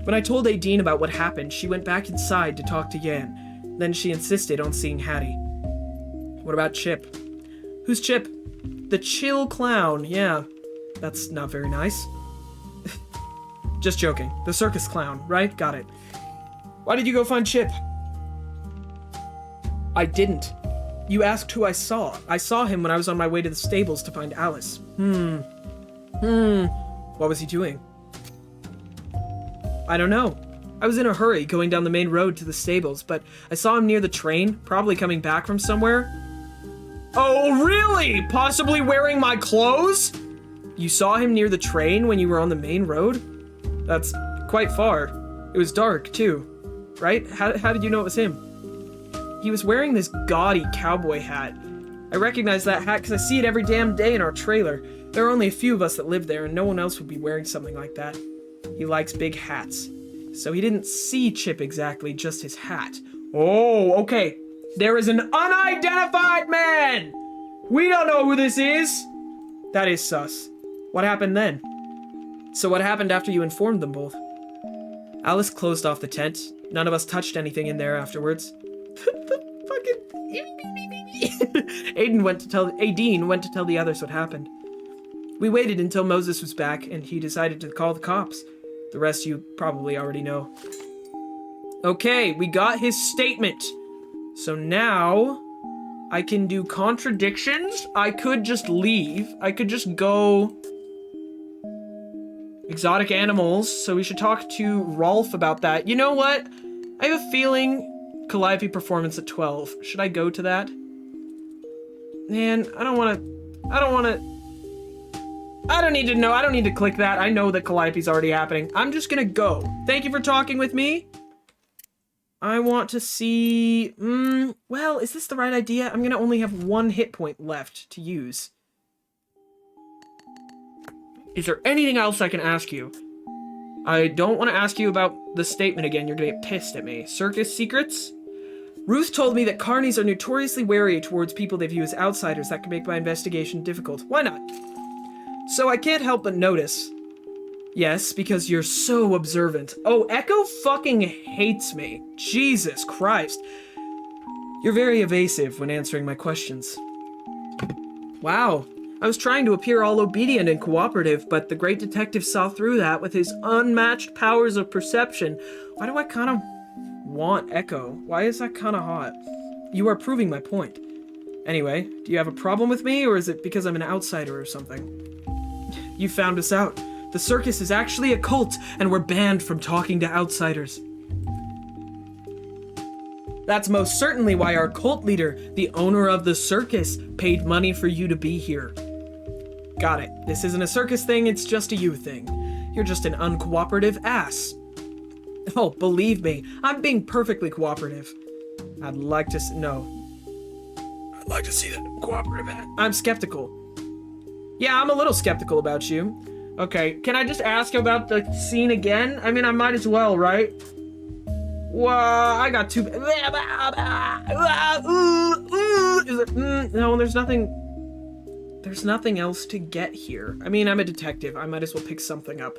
When I told Aideen about what happened, she went back inside to talk to Yan. Then she insisted on seeing Hattie. What about Chip? Who's Chip? The chill clown, yeah. That's not very nice. Just joking. The circus clown, right? Got it. Why did you go find Chip? I didn't. You asked who I saw. I saw him when I was on my way to the stables to find Alice. What was he doing? I don't know. I was in a hurry going down the main road to the stables, but I saw him near the train, probably coming back from somewhere. Oh, really? Possibly wearing my clothes? You saw him near the train when you were on the main road? That's quite far. It was dark, too. Right? How did you know it was him? He was wearing this gaudy cowboy hat. I recognize that hat because I see it every damn day in our trailer. There are only a few of us that live there, and no one else would be wearing something like that. He likes big hats. So he didn't see Chip exactly, just his hat. Oh, okay. There is an unidentified man! We don't know who this is! That is sus. What happened then? So what happened after you informed them both? Alice closed off the tent. None of us touched anything in there afterwards. Aideen went to tell the others what happened. We waited until Moses was back, and he decided to call the cops. The rest you probably already know. Okay, we got his statement. So now I can do contradictions. I could just leave. I could just go exotic animals. So we should talk to Rolf about that. You know what? I have a feeling Calliope performance at 12. Should I go to that? Man, I don't need to know. I don't need to click that. I know that Calliope's already happening. I'm just gonna go. Thank you for talking with me. I want to see... well, is this the right idea? I'm gonna only have 1 hit point left to use. Is there anything else I can ask you? I don't want to ask you about the statement again. You're gonna get pissed at me. Circus secrets? Ruth told me that carnies are notoriously wary towards people they view as outsiders. That can make my investigation difficult. Why not? So I can't help but notice. Yes, because you're so observant. Oh, Echo fucking hates me. Jesus Christ. You're very evasive when answering my questions. Wow. I was trying to appear all obedient and cooperative, but the great detective saw through that with his unmatched powers of perception. Why do I kind of want Echo? Why is that kind of hot? You are proving my point. Anyway, do you have a problem with me, or is it because I'm an outsider or something? You found us out. The circus is actually a cult, and we're banned from talking to outsiders. That's most certainly why our cult leader, the owner of the circus, paid money for you to be here. Got it. This isn't a circus thing, it's just a you thing. You're just an uncooperative ass. Oh, believe me, I'm being perfectly cooperative. I'd like to no. I'd like to see that cooperative ass. I'm skeptical. Yeah, I'm a little skeptical about you. Okay, can I just ask about the scene again? I mean, I might as well, right? Whoa, I got two. No, there's nothing. There's nothing else to get here. I mean, I'm a detective. I might as well pick something up.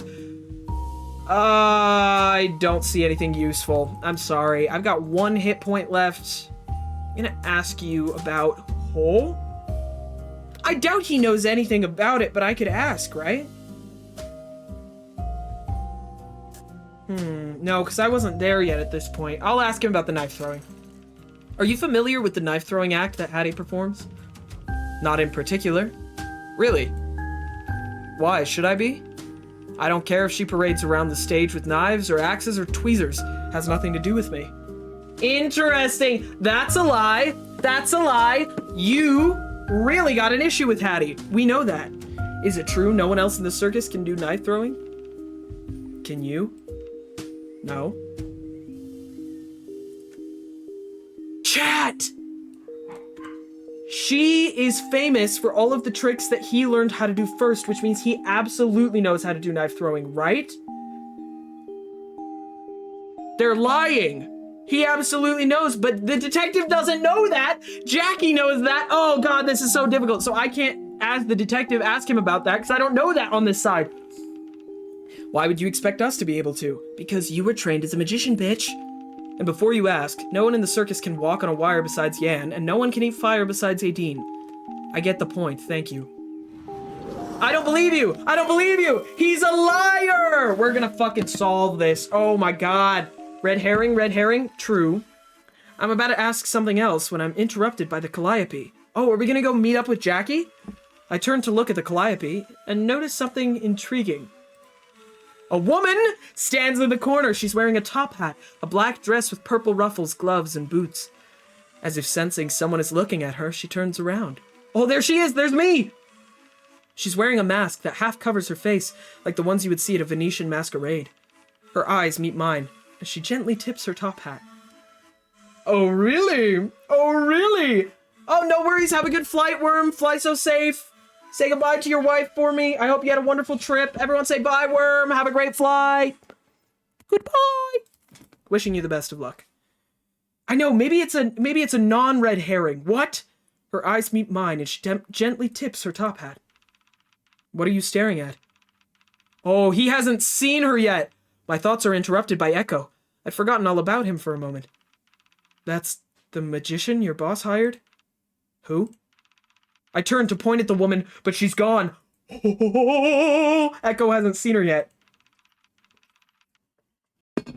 I don't see anything useful. I'm sorry. I've got 1 hit point left. I'm gonna ask you about Hole? I doubt he knows anything about it, but I could ask, right? No, because I wasn't there yet at this point. I'll ask him about the knife throwing. Are you familiar with the knife throwing act that Hattie performs? Not in particular. Really? Why, should I be? I don't care if she parades around the stage with knives or axes or tweezers. Has nothing to do with me. Interesting. That's a lie. That's a lie. You really got an issue with Hattie. We know that. Is it true no one else in the circus can do knife throwing? Can you? No. Chat! She is famous for all of the tricks that he learned how to do first, which means he absolutely knows how to do knife throwing, right? They're lying. He absolutely knows, but the detective doesn't know that. Jackie knows that. Oh God, this is so difficult. So I can't, as the detective, ask him about that because I don't know that on this side. Why would you expect us to be able to? Because you were trained as a magician, bitch. And before you ask, no one in the circus can walk on a wire besides Yan, and no one can eat fire besides Aideen. I get the point, thank you. I don't believe you! I don't believe you! He's a liar! We're gonna fucking solve this. Oh my God. Red herring, red herring? True. I'm about to ask something else when I'm interrupted by the Calliope. Oh, are we gonna go meet up with Jackie? I turn to look at the Calliope and notice something intriguing. A woman stands in the corner. She's wearing a top hat, a black dress with purple ruffles, gloves, and boots. As if sensing someone is looking at her, she turns around. Oh, there she is! There's me! She's wearing a mask that half covers her face, like the ones you would see at a Venetian masquerade. Her eyes meet mine, as she gently tips her top hat. Oh, really? Oh, really? Oh, no worries. Have a good flight, Worm. Fly so safe. Say goodbye to your wife for me. I hope you had a wonderful trip. Everyone say bye, Worm. Have a great flight. Goodbye. Wishing you the best of luck. I know, maybe it's a non-red herring. What? Her eyes meet mine and she gently tips her top hat. What are you staring at? Oh, he hasn't seen her yet. My thoughts are interrupted by Echo. I'd forgotten all about him for a moment. That's the magician your boss hired? Who? I turn to point at the woman, but she's gone. Echo hasn't seen her yet.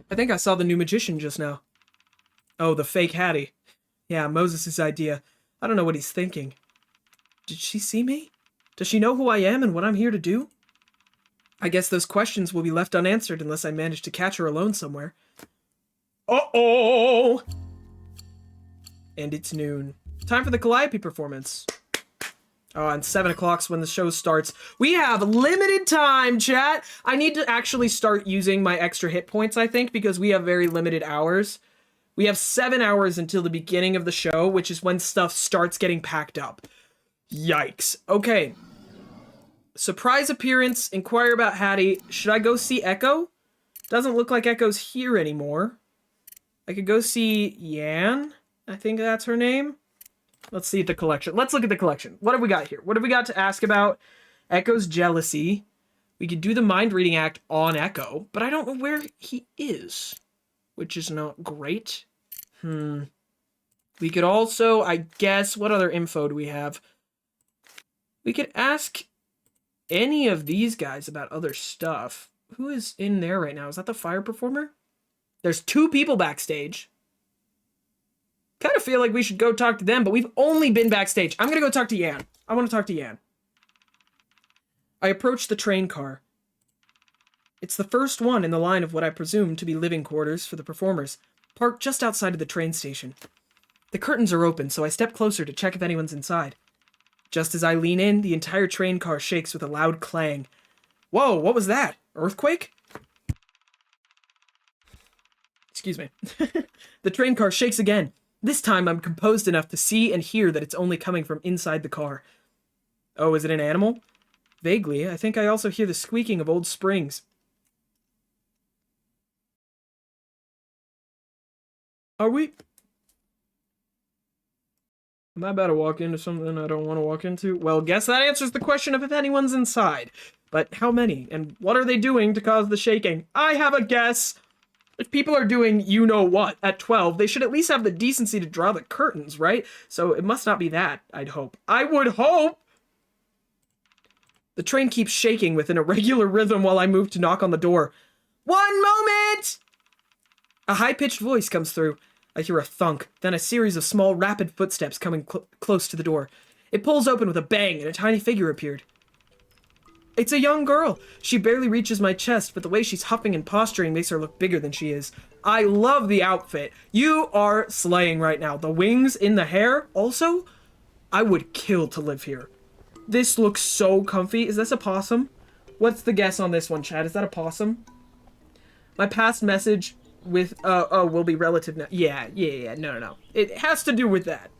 I think I saw the new magician just now. Oh, the fake Hattie. Yeah, Moses' idea. I don't know what he's thinking. Did she see me? Does she know who I am and what I'm here to do? I guess those questions will be left unanswered unless I manage to catch her alone somewhere. Uh-oh! And it's noon. Time for the Calliope performance. Oh, and 7 o'clock's when the show starts. We have limited time, chat. I need to actually start using my extra hit points, I think, because we have very limited hours. We have 7 hours until the beginning of the show, which is when stuff starts getting packed up. Yikes. Okay. Surprise appearance, inquire about Hattie. Should I go see Echo? Doesn't look like Echo's here anymore. I could go see Yan. I think that's her name. Let's see the collection. Let's look at the collection. What have we got here? What have we got to ask about? Echo's jealousy. We could do the mind reading act on Echo, but I don't know where he is, which is not great. We could also, I guess, what other info do we have? We could ask any of these guys about other stuff. Who is in there right now? Is that the fire performer? There's 2 people backstage. Kind of feel like we should go talk to them, but we've only been backstage. I'm gonna go talk to Yan. I want to talk to Yan. I approach the train car. It's the first one in the line of what I presume to be living quarters for the performers, parked just outside of the train station. The curtains are open, so I step closer to check if anyone's inside. Just as I lean in, the entire train car shakes with a loud clang. Whoa, what was that? Earthquake? Excuse me. The train car shakes again. This time I'm composed enough to see and hear that it's only coming from inside the car. Oh, is it an animal? Vaguely, I think I also hear the squeaking of old springs. Am I about to walk into something I don't want to walk into? Well, guess that answers the question of if anyone's inside. But how many? And what are they doing to cause the shaking? I have a guess. If people are doing you-know-what at 12, they should at least have the decency to draw the curtains, right? So it must not be that, I'd hope. I would hope! The train keeps shaking with an irregular rhythm while I move to knock on the door. One moment! A high-pitched voice comes through. I hear a thunk, then a series of small, rapid footsteps coming close to the door. It pulls open with a bang, and a tiny figure appeared. It's a young girl. She barely reaches my chest, but the way she's huffing and posturing makes her look bigger than she is. I love the outfit. You are slaying right now. The wings in the hair, also, I would kill to live here. This looks so comfy. Is this a possum? What's the guess on this one, Chad? Is that a possum? My past message with, will be relative now. Yeah, no. It has to do with that.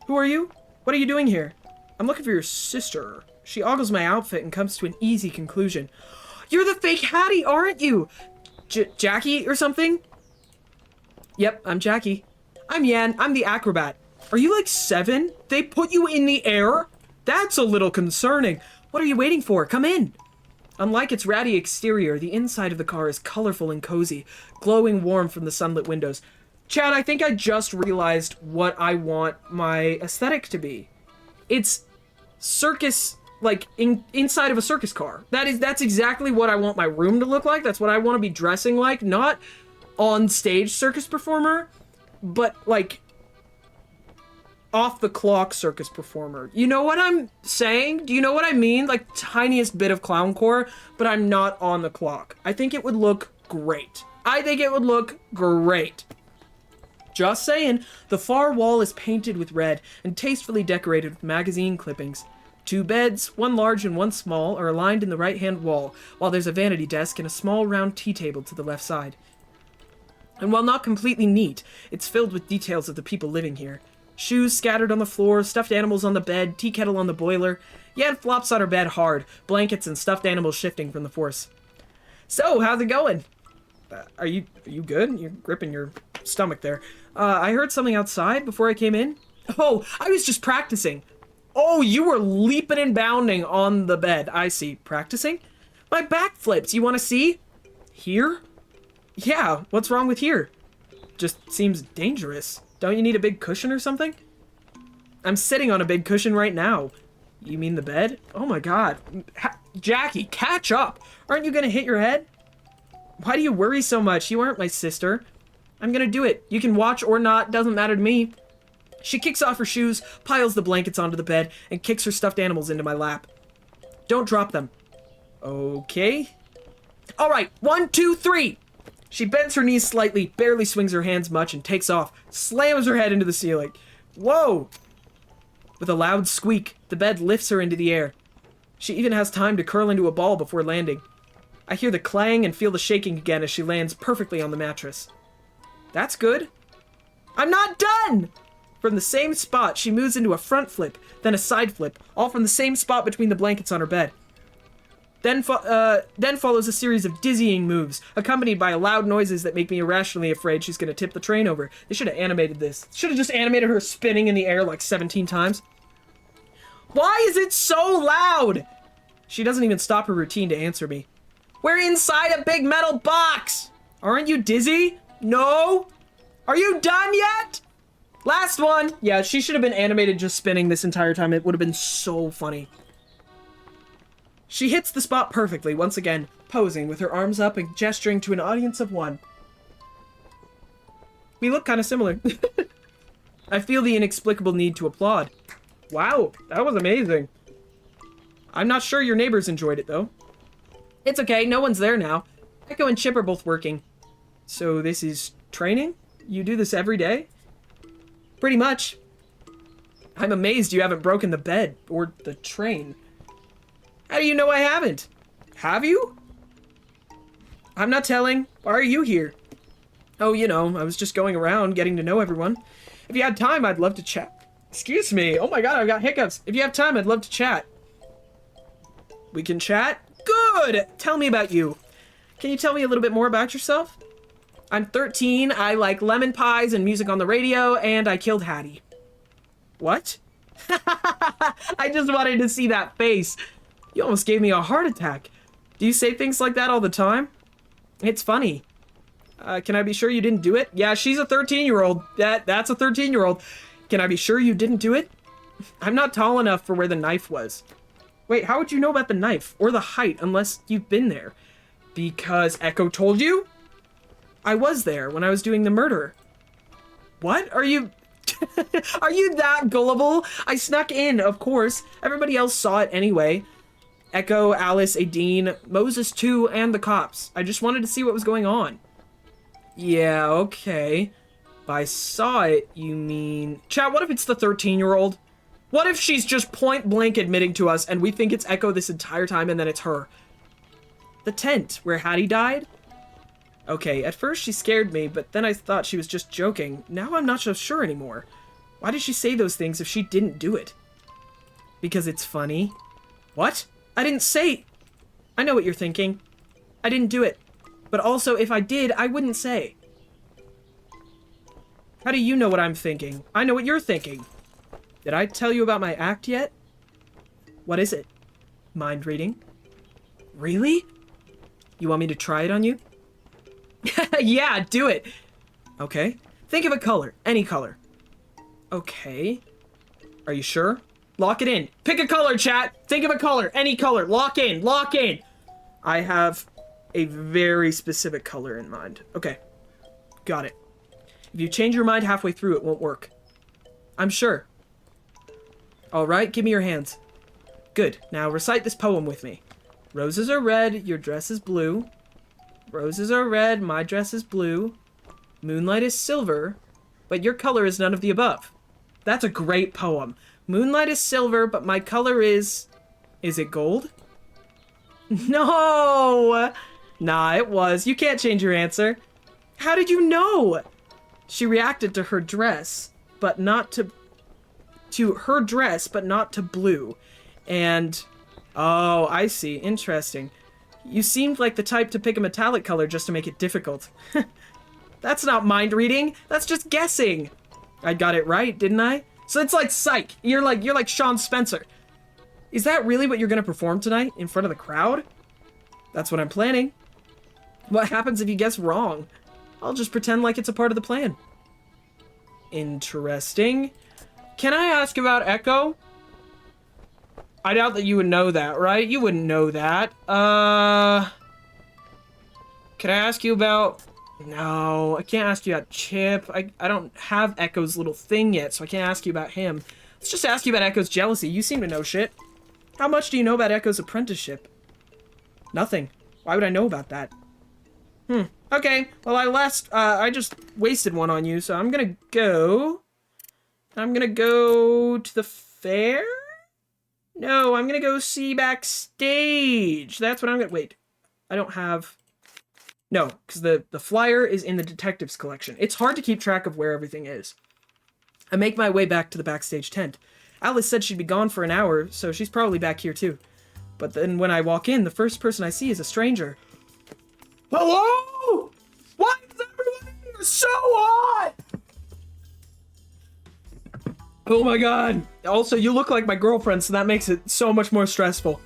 Who are you? What are you doing here? I'm looking for your sister. She ogles my outfit and comes to an easy conclusion. You're the fake Hattie, aren't you? Jackie or something? Yep, I'm Jackie. I'm Yan. I'm the acrobat. Are you like 7? They put you in the air? That's a little concerning. What are you waiting for? Come in. Unlike its ratty exterior, the inside of the car is colorful and cozy, glowing warm from the sunlit windows. Chad, I think I just realized what I want my aesthetic to be. It's circus, like, inside of a circus car. That's exactly what I want my room to look like. That's what I want to be dressing like. Not on-stage circus performer, but, like, off-the-clock circus performer. You know what I'm saying? Do you know what I mean? Like, tiniest bit of clowncore, but I'm not on the clock. I think it would look great. Just saying. The far wall is painted with red and tastefully decorated with magazine clippings. 2 beds, one large and one small, are aligned in the right-hand wall, while there's a vanity desk and a small round tea table to the left side. And while not completely neat, it's filled with details of the people living here. Shoes scattered on the floor, stuffed animals on the bed, tea kettle on the boiler. Yan flops on her bed hard, blankets and stuffed animals shifting from the force. So, how's it going? Are you good? You're gripping your stomach there. I heard something outside before I came in. Oh, I was just practicing. Oh, you were leaping and bounding on the bed. I see. Practicing? My back flips. You want to see? Here? Yeah, what's wrong with here? Just seems dangerous. Don't you need a big cushion or something? I'm sitting on a big cushion right now. You mean the bed? Oh my god. Jackie, catch up! Aren't you gonna hit your head? Why do you worry so much? You aren't my sister. I'm gonna do it. You can watch or not, doesn't matter to me. She kicks off her shoes, piles the blankets onto the bed, and kicks her stuffed animals into my lap. Don't drop them. Okay. Alright, 1, 2, 3! She bends her knees slightly, barely swings her hands much, and takes off, slams her head into the ceiling. Whoa! With a loud squeak, the bed lifts her into the air. She even has time to curl into a ball before landing. I hear the clang and feel the shaking again as she lands perfectly on the mattress. That's good. I'm not done! From the same spot, she moves into a front flip, then a side flip, all from the same spot between the blankets on her bed. Then follows a series of dizzying moves, accompanied by loud noises that make me irrationally afraid she's gonna tip the train over. They should have animated this. Should have just animated her spinning in the air like 17 times. Why is it so loud? She doesn't even stop her routine to answer me. We're inside a big metal box! Aren't you dizzy? No? Are you done yet? Last one! Yeah, she should have been animated just spinning this entire time. It would have been so funny. She hits the spot perfectly, once again, posing with her arms up and gesturing to an audience of one. We look kind of similar. I feel the inexplicable need to applaud. Wow, that was amazing. I'm not sure your neighbors enjoyed it, though. It's okay, no one's there now. Echo and Chip are both working. So this is training? You do this every day? Pretty much. I'm amazed you haven't broken the bed or the train. How do you know I haven't? Have you? I'm not telling. Why are you here? Oh, you know, I was just going around getting to know everyone. If you had time, I'd love to chat. Excuse me. Oh my god, I've got hiccups. If you have time, I'd love to chat. We can chat? Good! Tell me about you. Can you tell me a little bit more about yourself? I'm 13, I like lemon pies and music on the radio, and I killed Hattie. What? I just wanted to see that face. You almost gave me a heart attack. Do you say things like that all the time? It's funny. Can I be sure you didn't do it? Yeah, she's a 13-year-old. That's a 13-year-old. Can I be sure you didn't do it? I'm not tall enough for where the knife was. Wait, how would you know about the knife? Or the height, unless you've been there? Because Echo told you? I was there when I was doing the murder. What? Are you... Are you that gullible? I snuck in, of course. Everybody else saw it anyway. Echo, Alice, Adine, Moses too, and the cops. I just wanted to see what was going on. Yeah, okay. By saw it, you mean... Chat, what if it's the 13-year-old? What if she's just point blank admitting to us and we think it's Echo this entire time and then it's her? The tent where Hattie died? Okay, at first she scared me, but then I thought she was just joking. Now I'm not so sure anymore. Why did she say those things if she didn't do it? Because it's funny. What? I didn't say... I know what you're thinking. I didn't do it. But also, if I did, I wouldn't say. How do you know what I'm thinking? I know what you're thinking. Did I tell you about my act yet? What is it? Mind reading? Really? You want me to try it on you? Yeah, do it. Okay. Think of a color. Any color. Okay. Are you sure? Lock it in. Pick a color, chat. Think of a color. Any color. Lock in. Lock in. I have a very specific color in mind. Okay. Got it. If you change your mind halfway through, it won't work. I'm sure. Alright, give me your hands. Good. Now recite this poem with me. Roses are red, your dress is blue. Roses are red, my dress is blue. Moonlight is silver, but your color is none of the above. That's a great poem. Moonlight is silver, but my color is... Is it gold? No! Nah, it was. You can't change your answer. How did you know? She reacted to her dress, but not to... To her dress, but not to blue. And... Oh, I see. Interesting. You seemed like the type to pick a metallic color just to make it difficult. That's not mind reading. That's just guessing. I got it right, didn't I? So it's like Psych. You're like Sean Spencer. Is that really what you're gonna perform tonight in front of the crowd? That's what I'm planning. What happens if you guess wrong? I'll just pretend like it's a part of the plan. Interesting. Can I ask about Echo? I doubt that you would know that, right? You wouldn't know that. Can I ask you about... No, I can't ask you about Chip. I don't have Echo's little thing yet, so I can't ask you about him. Let's just ask you about Echo's jealousy. You seem to know shit. How much do you know about Echo's apprenticeship? Nothing. Why would I know about that? Okay. Well, I just wasted one on you, so I'm gonna go to the fair? No, I'm gonna go see backstage. That's what I'm gonna... Wait. I don't have... No, because the flyer is in the detective's collection. It's hard to keep track of where everything is. I make my way back to the backstage tent. Alice said she'd be gone for an hour, so she's probably back here too. But then when I walk in, the first person I see is a stranger. Hello? Why is everyone here so hot? Oh my god. Also, you look like my girlfriend, so that makes it so much more stressful.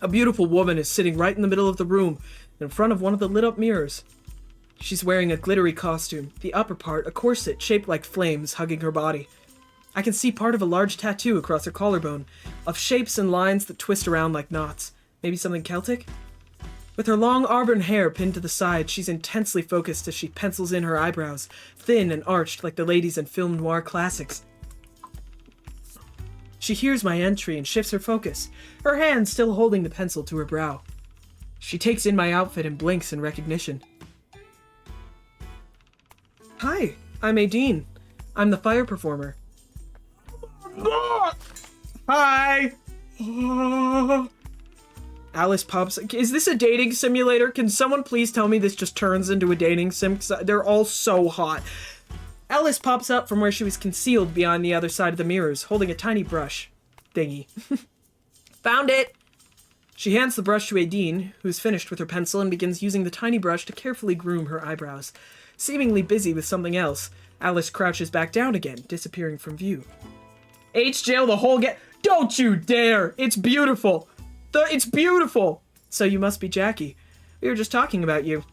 A beautiful woman is sitting right in the middle of the room, in front of one of the lit-up mirrors. She's wearing a glittery costume, the upper part a corset shaped like flames hugging her body. I can see part of a large tattoo across her collarbone, of shapes and lines that twist around like knots. Maybe something Celtic? With her long auburn hair pinned to the side, she's intensely focused as she pencils in her eyebrows, thin and arched like the ladies in film noir classics. She hears my entry and shifts her focus, her hand still holding the pencil to her brow. She takes in my outfit and blinks in recognition. Hi, I'm Aideen. I'm the fire performer. Hi! Alice pops. Is this a dating simulator? Can someone please tell me this just turns into a dating sim? 'Cause they're all so hot. Alice pops up from where she was concealed beyond the other side of the mirrors, holding a tiny brush thingy. Found it! She hands the brush to Aideen, who's finished with her pencil and begins using the tiny brush to carefully groom her eyebrows. Seemingly busy with something else, Alice crouches back down again, disappearing from view. H-Jail the whole Don't you dare! It's beautiful! It's beautiful! So you must be Jackie. We were just talking about you.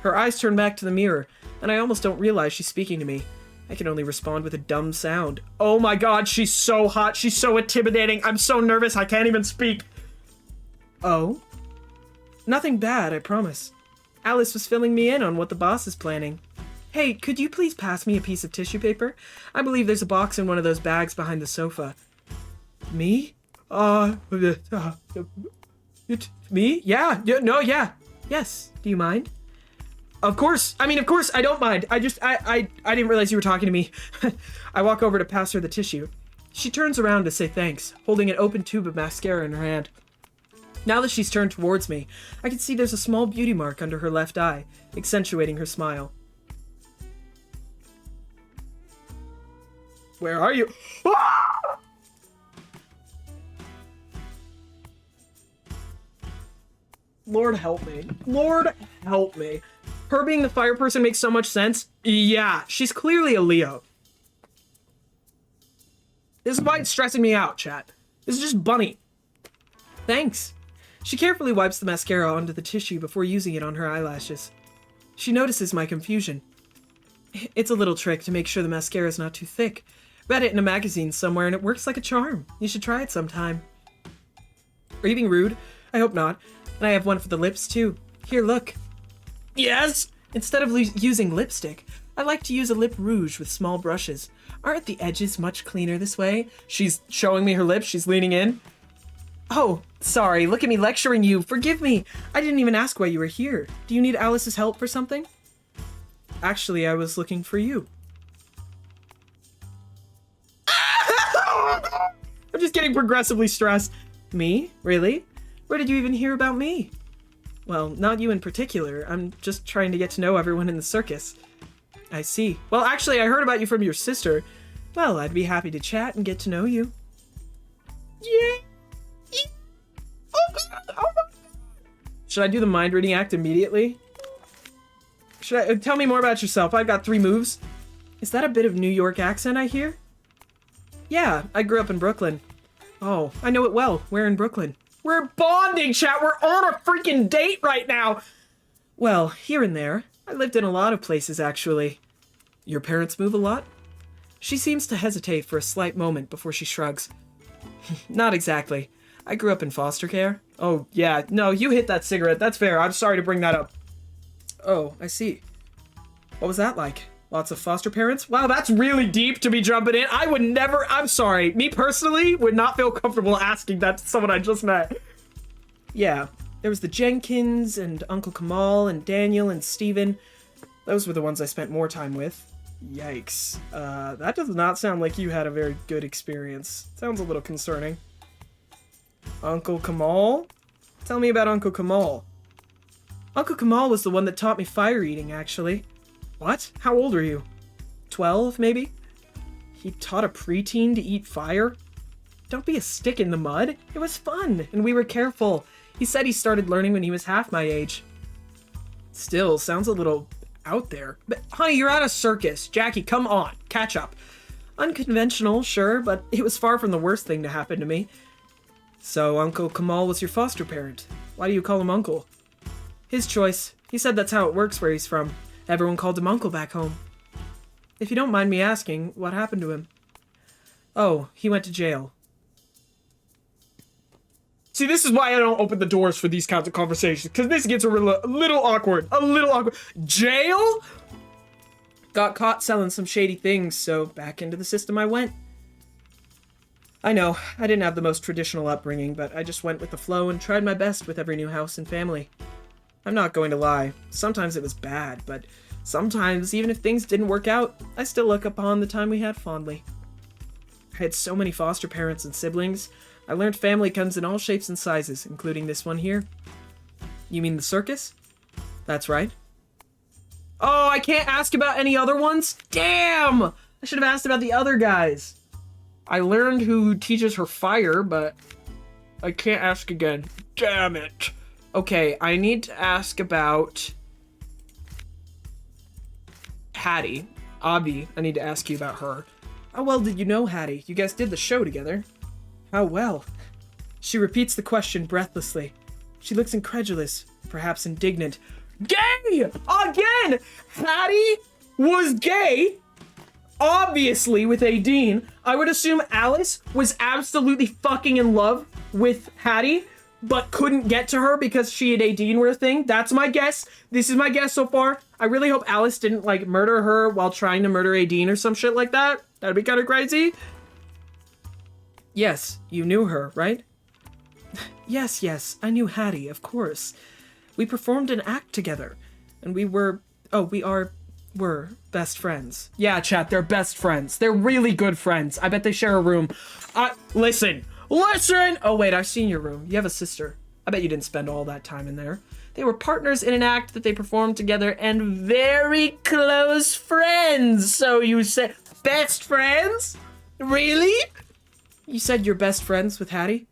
Her eyes turn back to the mirror, and I almost don't realize she's speaking to me. I can only respond with a dumb sound. Oh my god, she's so hot, she's so intimidating, I'm so nervous I can't even speak. Oh? Nothing bad, I promise. Alice was filling me in on what the boss is planning. Hey, could you please pass me a piece of tissue paper? I believe there's a box in one of those bags behind the sofa. Me? Me? Yeah. No, yeah. Yes. Do you mind? Of course, I don't mind. I didn't realize you were talking to me. I walk over to pass her the tissue. She turns around to say thanks, holding an open tube of mascara in her hand. Now that she's turned towards me, I can see there's a small beauty mark under her left eye, accentuating her smile. Where are you? Ah! Lord help me. Lord help me. Her being the fire person makes so much sense. Yeah, she's clearly a Leo. This is why it's stressing me out, chat. This is just bunny. Thanks. She carefully wipes the mascara onto the tissue before using it on her eyelashes. She notices my confusion. It's a little trick to make sure the mascara is not too thick. Read it in a magazine somewhere and it works like a charm. You should try it sometime. Are you being rude? I hope not. And I have one for the lips too. Here, look. Yes! Instead of using lipstick, I like to use a lip rouge with small brushes. Aren't the edges much cleaner this way? She's showing me her lips. She's leaning in. Oh, sorry. Look at me lecturing you. Forgive me. I didn't even ask why you were here. Do you need Alice's help for something? Actually, I was looking for you. I'm just getting progressively stressed. Me? Really? Where did you even hear about me? Well, not you in particular. I'm just trying to get to know everyone in the circus. I see. Well, actually, I heard about you from your sister. Well, I'd be happy to chat and get to know you. Yeah. Oh, God. Oh, my God. Should I do the mind reading act immediately? Tell me more about yourself. I've got 3 moves. Is that a bit of New York accent I hear? Yeah, I grew up in Brooklyn. Oh, I know it well. Where in Brooklyn? We're bonding, chat. We're on a freaking date right now. Well, here and there. I lived in a lot of places, actually. Your parents move a lot? She seems to hesitate for a slight moment before she shrugs. Not exactly. I grew up in foster care. Oh, yeah. No, you hit that cigarette. That's fair. I'm sorry to bring that up. Oh, I see. What was that like? Lots of foster parents? Wow, that's really deep to be jumping in. I would never, I'm sorry. Me personally would not feel comfortable asking that to someone I just met. Yeah, there was the Jenkins and Uncle Kamal and Daniel and Steven. Those were the ones I spent more time with. Yikes. That does not sound like you had a very good experience. Sounds a little concerning. Uncle Kamal? Tell me about Uncle Kamal. Uncle Kamal was the one that taught me fire eating, actually. What? How old are you? 12, maybe? He taught a preteen to eat fire? Don't be a stick in the mud. It was fun, and we were careful. He said he started learning when he was half my age. Still, sounds a little out there. But, honey, you're at a circus. Jackie, come on. Catch up. Unconventional, sure, but it was far from the worst thing to happen to me. So, Uncle Kamal was your foster parent. Why do you call him Uncle? His choice. He said that's how it works where he's from. Everyone called him Uncle back home. If you don't mind me asking, what happened to him? Oh, he went to jail. See, this is why I don't open the doors for these kinds of conversations, because this gets a little awkward. A little awkward. Jail? Got caught selling some shady things, so back into the system I went. I know, I didn't have the most traditional upbringing, but I just went with the flow and tried my best with every new house and family. I'm not going to lie, sometimes it was bad, but sometimes, even if things didn't work out, I still look upon the time we had fondly. I had so many foster parents and siblings. I learned family comes in all shapes and sizes, including this one here. You mean the circus? That's right. Oh, I can't ask about any other ones? Damn! I should have asked about the other guys. I learned who teaches her fire, but I can't ask again. Damn it. Okay, I need to ask about Hattie. Abby, I need to ask you about her. How well did you know Hattie? You guys did the show together. How well? She repeats the question breathlessly. She looks incredulous, perhaps indignant. Gay! Again! Hattie was gay? Obviously with Aideen. I would assume Alice was absolutely fucking in love with Hattie, but couldn't get to her because she and Aideen were a thing. That's my guess. This is my guess so far. I really hope Alice didn't, like, murder her while trying to murder Aideen or some shit like that. That'd be kind of crazy. Yes, you knew her, right? Yes, I knew Hattie, of course. We performed an act together, and we were best friends. Yeah, chat, they're best friends. They're really good friends. I bet they share a room. Listen! Oh wait, I've seen your room. You have a sister. I bet you didn't spend all that time in there. They were partners in an act that they performed together and very close friends. So you said best friends? Really? You said you're best friends with Hattie?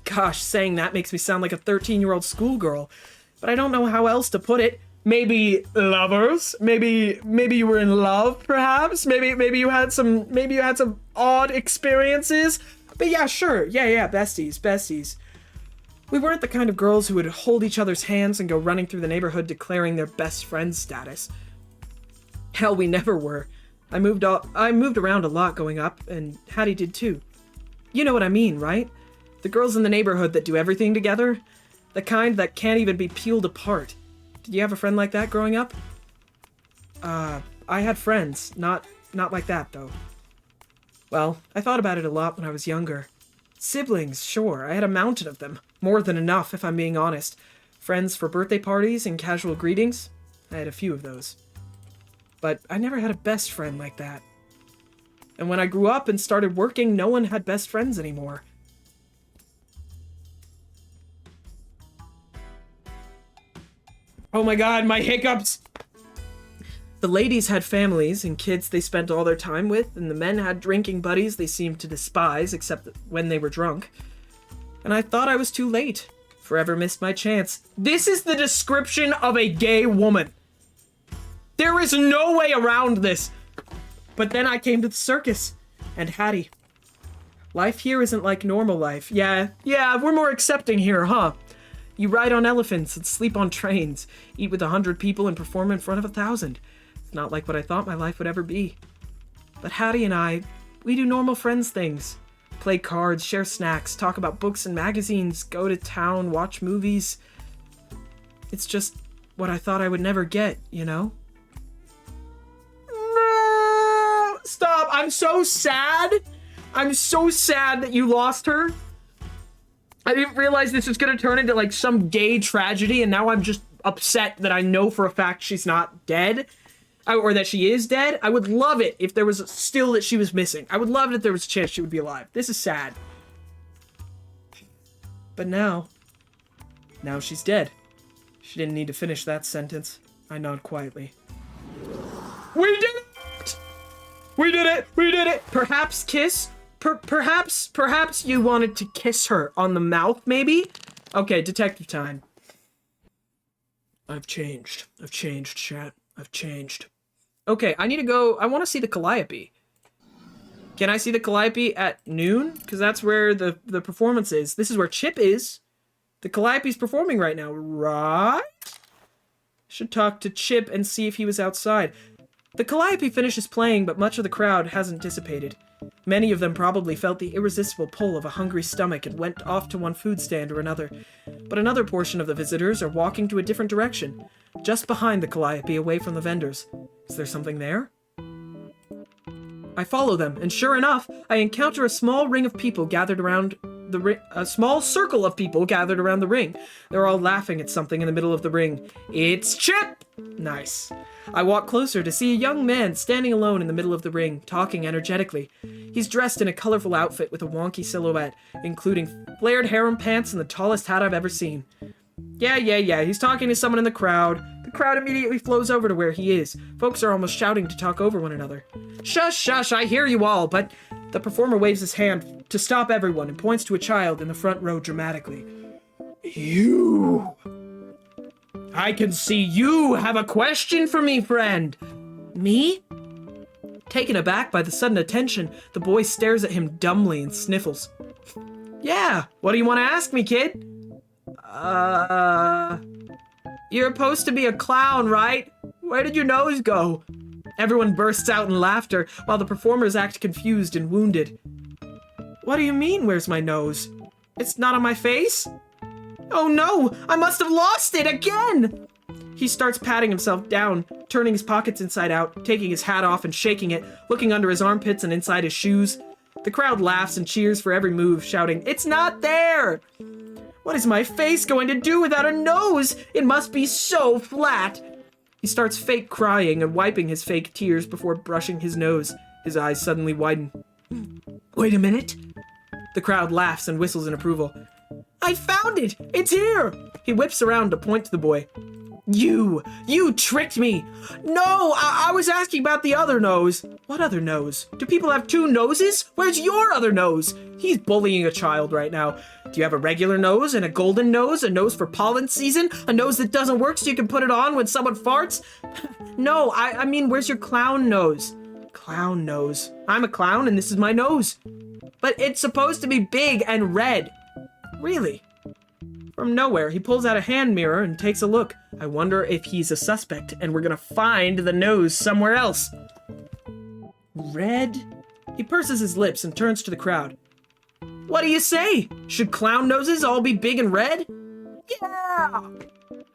Gosh, saying that makes me sound like a 13-year-old schoolgirl. But I don't know how else to put it. Maybe lovers? Maybe you were in love, perhaps? Maybe you had some odd experiences? But yeah, sure. Yeah, besties. We weren't the kind of girls who would hold each other's hands and go running through the neighborhood declaring their best friend status. Hell, we never were. I moved around a lot growing up, and Hattie did too. You know what I mean, right? The girls in the neighborhood that do everything together? The kind that can't even be peeled apart. Did you have a friend like that growing up? I had friends. Not like that, though. Well, I thought about it a lot when I was younger. Siblings, sure. I had a mountain of them. More than enough, if I'm being honest. Friends for birthday parties and casual greetings. I had a few of those. But I never had a best friend like that. And when I grew up and started working, no one had best friends anymore. Oh my god, my hiccups! The ladies had families and kids they spent all their time with, and the men had drinking buddies they seemed to despise, except when they were drunk. And I thought I was too late. Forever missed my chance. This is the description of a gay woman. There is no way around this. But then I came to the circus, and Hattie. Life here isn't like normal life. Yeah, we're more accepting here, huh? You ride on elephants and sleep on trains, eat with 100 people and perform in front of 1,000. It's not like what I thought my life would ever be. But Hattie and I, we do normal friends things. Play cards, share snacks, talk about books and magazines, go to town, watch movies. It's just what I thought I would never get, you know? No! Stop! I'm so sad! I'm so sad that you lost her. I didn't realize this was gonna turn into like some gay tragedy, and now I'm just upset that I know for a fact she's not dead. Or that she is dead. I would love it if there was still that she was missing. I would love it if there was a chance she would be alive. This is sad. But now she's dead. She didn't need to finish that sentence. I nod quietly. We did it! We did it! We did it! Perhaps kiss? Perhaps you wanted to kiss her on the mouth, maybe? Okay, detective time. I've changed, chat. I've changed. Okay, I need to go. I want to see the Calliope. Can I see the Calliope at noon? Because that's where the performance is. This is where Chip is. The Calliope's performing right now, right? Should talk to Chip and see if he was outside. The Calliope finishes playing, but much of the crowd hasn't dissipated. Many of them probably felt the irresistible pull of a hungry stomach and went off to one food stand or another. But another portion of the visitors are walking to a different direction, just behind the Calliope, away from the vendors. Is there something there? I follow them, and sure enough, I encounter a small ring of people gathered around the ring. A small circle of people gathered around the ring. They're all laughing at something in the middle of the ring. It's Chip! Nice. I walk closer to see a young man standing alone in the middle of the ring, talking energetically. He's dressed in a colorful outfit with a wonky silhouette, including flared harem pants and the tallest hat I've ever seen. Yeah, he's talking to someone in the crowd. The crowd immediately flows over to where he is. Folks are almost shouting to talk over one another. Shush, I hear you all, but... The performer waves his hand to stop everyone and points to a child in the front row dramatically. You! I can see you have a question for me, friend. Me? Taken aback by the sudden attention, the boy stares at him dumbly and sniffles. Yeah, what do you want to ask me, kid? You're supposed to be a clown, right? Where did your nose go? Everyone bursts out in laughter, while the performers act confused and wounded. What do you mean, where's my nose? It's not on my face? Oh no, I must have lost it again! He starts patting himself down, turning his pockets inside out, taking his hat off and shaking it, looking under his armpits and inside his shoes. The crowd laughs and cheers for every move, shouting, "It's not there!" What is my face going to do without a nose? It must be so flat! He starts fake crying and wiping his fake tears before brushing his nose. His eyes suddenly widen. Wait a minute. The crowd laughs and whistles in approval. I found it! It's here! He whips around to point to the boy. You tricked me! No, I was asking about the other nose. What other nose? Do people have two noses? Where's your other nose? He's bullying a child right now. Do you have a regular nose and a golden nose? A nose for pollen season? A nose that doesn't work so you can put it on when someone farts? No, I mean, where's your clown nose? Clown nose. I'm a clown and this is my nose. But it's supposed to be big and red. Really? From nowhere, he pulls out a hand mirror and takes a look. I wonder if he's a suspect and we're gonna find the nose somewhere else. Red? He purses his lips and turns to the crowd. What do you say? Should clown noses all be big and red? Yeah!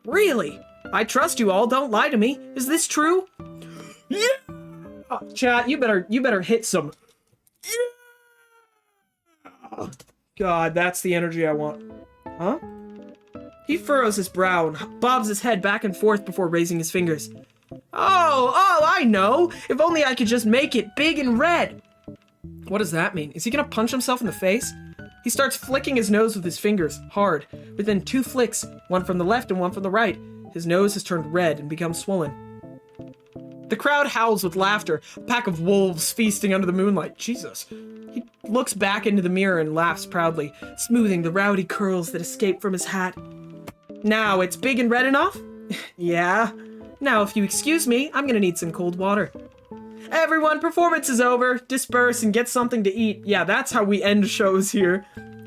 Really? I trust you all, don't lie to me. Is this true? Yeah! Chat, you better hit some. Yeah! God, that's the energy I want. Huh? He furrows his brow and bobs his head back and forth before raising his fingers. Oh, I know! If only I could just make it big and red! What does that mean? Is he gonna punch himself in the face? He starts flicking his nose with his fingers, hard. Within 2 flicks, one from the left and one from the right, his nose has turned red and become swollen. The crowd howls with laughter, a pack of wolves feasting under the moonlight. Jesus. He looks back into the mirror and laughs proudly, smoothing the rowdy curls that escape from his hat. Now, it's big and red enough? Yeah. Now, if you excuse me, I'm gonna need some cold water. Everyone, performance is over. Disperse and get something to eat. Yeah, that's how we end shows here.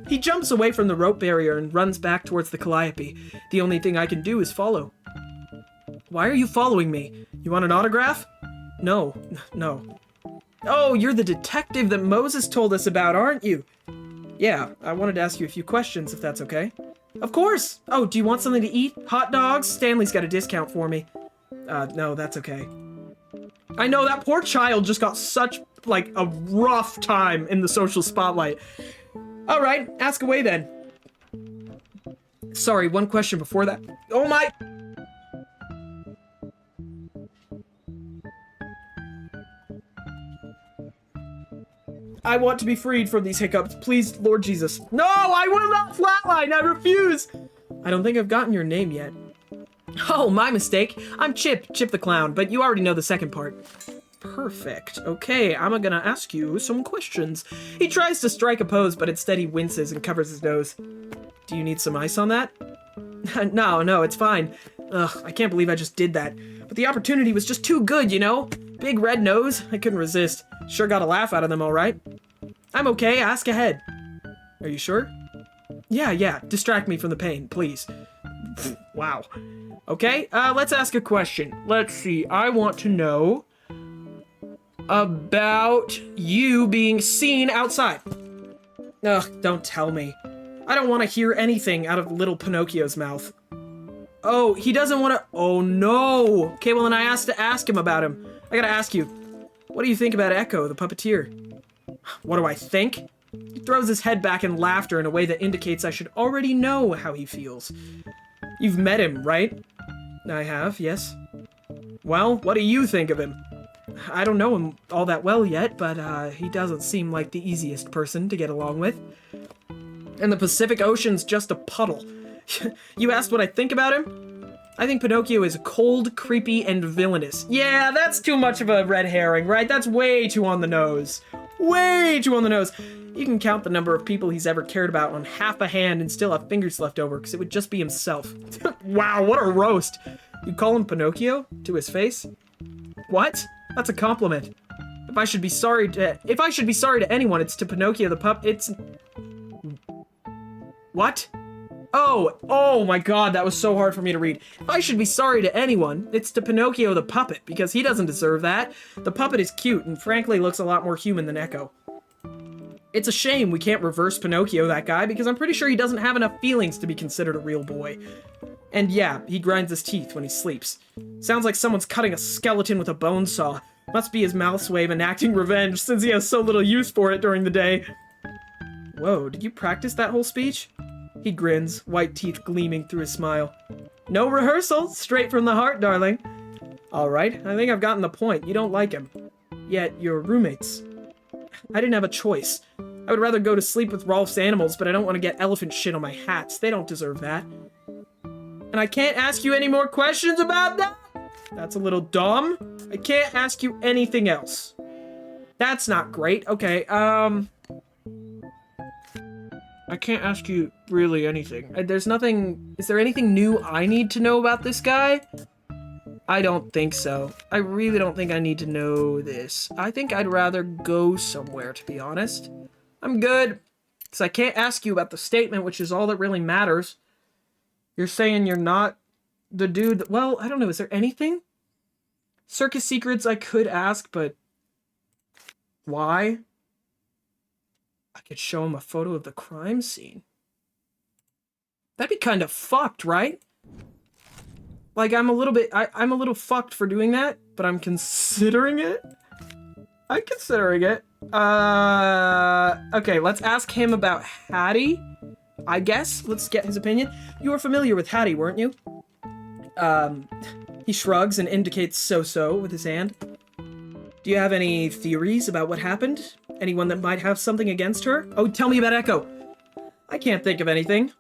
He jumps away from the rope barrier and runs back towards the Calliope. The only thing I can do is follow. Why are you following me? You want an autograph? No. Oh, you're the detective that Moses told us about, aren't you? Yeah, I wanted to ask you a few questions, if that's okay. Of course! Oh, do you want something to eat? Hot dogs? Stanley's got a discount for me. No, that's okay. I know, that poor child just got such, like, a rough time in the social spotlight. Alright, ask away then. Sorry, one question before that. Oh my... I want to be freed from these hiccups. Please, Lord Jesus. No, I will not flatline. I refuse. I don't think I've gotten your name yet. Oh, my mistake. I'm Chip the Clown, but you already know the second part. Perfect. Okay, I'm gonna ask you some questions. He tries to strike a pose, but instead he winces and covers his nose. Do you need some ice on that? No, it's fine. Ugh, I can't believe I just did that. But the opportunity was just too good, you know? Big red nose, I couldn't resist. Sure got a laugh out of them, alright? I'm okay, ask ahead. Are you sure? Yeah, distract me from the pain, please. Wow. Okay, let's ask a question. Let's see, I want to know about you being seen outside. Ugh, don't tell me. I don't want to hear anything out of little Pinocchio's mouth. Oh, he doesn't want to. Oh no. Okay, well then I asked to ask him about him. I gotta ask you, what do you think about Echo, the puppeteer? What do I think? He throws his head back in laughter in a way that indicates I should already know how he feels. You've met him, right? I have, yes. Well, what do you think of him? I don't know him all that well yet, but he doesn't seem like the easiest person to get along with. And the Pacific Ocean's just a puddle. You asked what I think about him? I think Pinocchio is cold, creepy, and villainous. Yeah, that's too much of a red herring, right? That's way too on the nose. Way too on the nose. You can count the number of people he's ever cared about on half a hand and still have fingers left over, because it would just be himself. Wow, what a roast. You call him Pinocchio? To his face? What? That's a compliment. If I should be sorry to anyone, it's to Pinocchio the pup. It's... What? Oh my god, that was so hard for me to read. If I should be sorry to anyone, it's to Pinocchio the puppet, because he doesn't deserve that. The puppet is cute and frankly looks a lot more human than Echo. It's a shame we can't reverse Pinocchio, that guy, because I'm pretty sure he doesn't have enough feelings to be considered a real boy. And yeah, he grinds his teeth when he sleeps. Sounds like someone's cutting a skeleton with a bone saw. Must be his mouth's way of enacting revenge, since he has so little use for it during the day. Whoa, did you practice that whole speech? He grins, white teeth gleaming through his smile. No rehearsal, straight from the heart, darling. Alright, I think I've gotten the point. You don't like him. Yet, you're roommates. I didn't have a choice. I would rather go to sleep with Rolf's animals, but I don't want to get elephant shit on my hats. They don't deserve that. And I can't ask you any more questions about that? That's a little dumb. I can't ask you anything else. That's not great. Okay, I can't ask you really anything. There's nothing... Is there anything new I need to know about this guy? I don't think so. I really don't think I need to know this. I think I'd rather go somewhere, to be honest. I'm good. Because I can't ask you about the statement, which is all that really matters. You're saying you're not the dude that... Well, I don't know. Is there anything? Circus secrets I could ask, but... Why? I could show him a photo of the crime scene. That'd be kind of fucked, right? Like, I'm a little fucked for doing that, but I'm considering it. I'm considering it. Okay, let's ask him about Hattie, I guess. Let's get his opinion. You were familiar with Hattie, weren't you? He shrugs and indicates so-so with his hand. Do you have any theories about what happened? Anyone that might have something against her? Oh, tell me about Echo. I can't think of anything.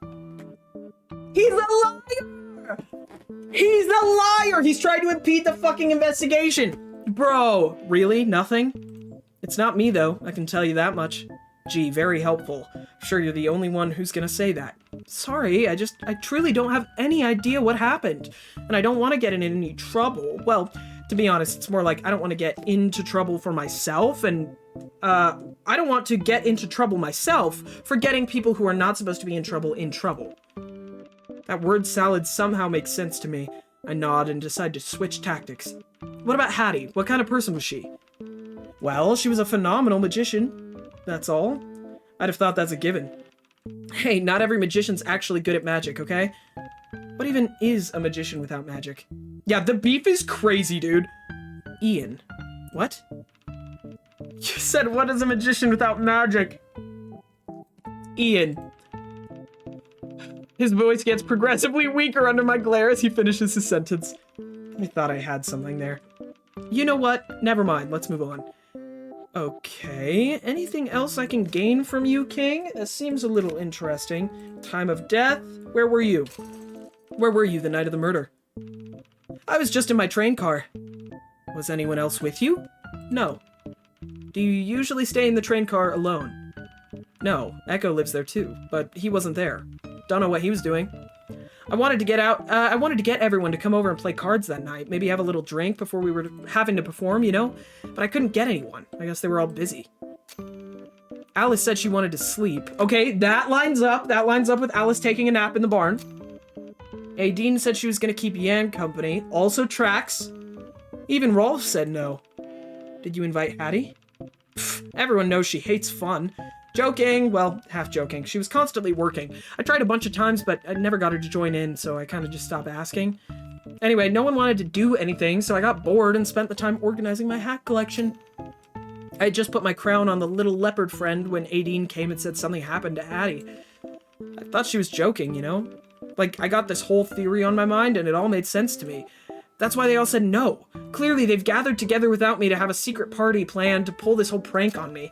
He's a liar! He's a liar! He's trying to impede the fucking investigation! Bro, really? Nothing? It's not me, though. I can tell you that much. Gee, very helpful. I'm sure you're the only one who's gonna say that. Sorry, I truly don't have any idea what happened. And I don't want to get in any trouble. Well, to be honest, it's more like I don't want to get into trouble for myself, and I don't want to get into trouble myself for getting people who are not supposed to be in trouble. That word salad somehow makes sense to me. I nod and decide to switch tactics. What about Hattie? What kind of person was she? Well, she was a phenomenal magician. That's all. I'd have thought that's a given. Hey, not every magician's actually good at magic, okay? What even is a magician without magic? Yeah, the beef is crazy, dude. Ian. What? You said, what is a magician without magic? Ian. His voice gets progressively weaker under my glare as he finishes his sentence. I thought I had something there. You know what? Never mind. Let's move on. Okay. Anything else I can gain from you, King? This seems a little interesting. Time of death? Where were you? Where were you the night of the murder? I was just in my train car. Was anyone else with you? No. Do you usually stay in the train car alone? No. Echo lives there too, but he wasn't there. Don't know what he was doing. I wanted to get out, I wanted to get everyone to come over and play cards that night. Maybe have a little drink before we were having to perform, you know? But I couldn't get anyone. I guess they were all busy. Alice said she wanted to sleep. Okay, that lines up. That lines up with Alice taking a nap in the barn. Aideen said she was going to keep Yan company. Also tracks. Even Rolf said no. Did you invite Hattie? Pfft, everyone knows she hates fun. Joking, well, half joking. She was constantly working. I tried a bunch of times, but I never got her to join in, so I kind of just stopped asking. Anyway, no one wanted to do anything, so I got bored and spent the time organizing my hat collection. I had just put my crown on the little leopard friend when Aideen came and said something happened to Hattie. I thought she was joking, you know? Like, I got this whole theory on my mind, and it all made sense to me. That's why they all said no. Clearly, they've gathered together without me to have a secret party planned to pull this whole prank on me.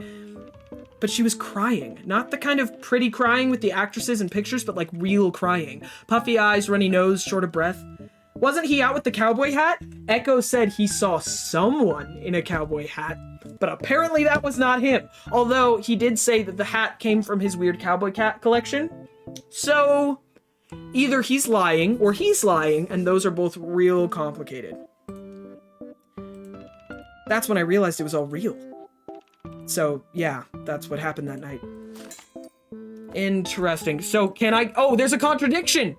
But she was crying. Not the kind of pretty crying with the actresses and pictures, but like real crying. Puffy eyes, runny nose, short of breath. Wasn't he out with the cowboy hat? Echo said he saw someone in a cowboy hat, but apparently that was not him. Although he did say that the hat came from his weird cowboy cat collection. So either he's lying or he's lying, and those are both real complicated. That's when I realized it was all real. So, yeah, that's what happened that night. Interesting. So, can I... Oh, there's a contradiction!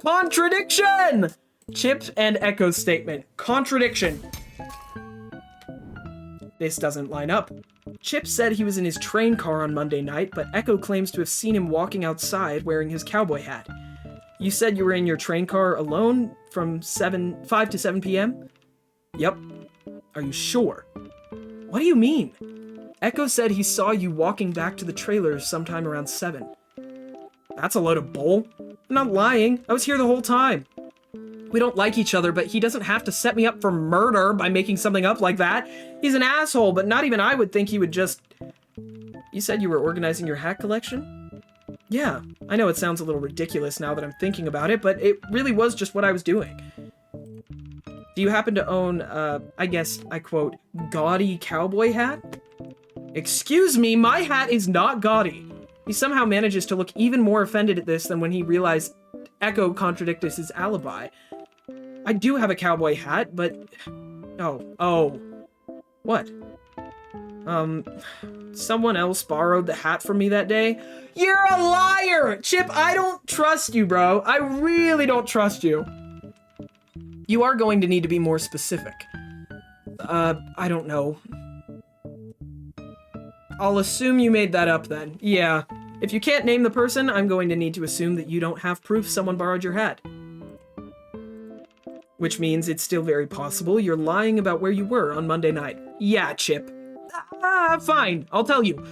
Contradiction! Chip and Echo's statement. Contradiction. This doesn't line up. Chip said he was in his train car on Monday night, but Echo claims to have seen him walking outside wearing his cowboy hat. You said you were in your train car alone from 5 to 7 p.m.? Yep. Are you sure? What do you mean? Echo said he saw you walking back to the trailers sometime around 7. That's a load of bull. I'm not lying. I was here the whole time. We don't like each other, but he doesn't have to set me up for murder by making something up like that. He's an asshole, but not even I would think he would just... You said you were organizing your hat collection? Yeah, I know it sounds a little ridiculous now that I'm thinking about it, but it really was just what I was doing. Do you happen to own, I guess, I quote, gaudy cowboy hat? Excuse me, my hat is not gaudy. He somehow manages to look even more offended at this than when he realized Echo contradicted his alibi. I do have a cowboy hat, but... Oh. What? Someone else borrowed the hat from me that day? You're a liar! Chip, I don't trust you, bro. I really don't trust you. You are going to need to be more specific. I don't know. I'll assume you made that up then. Yeah. If you can't name the person, I'm going to need to assume that you don't have proof someone borrowed your hat. Which means it's still very possible you're lying about where you were on Monday night. Yeah, Chip. Fine. I'll tell you.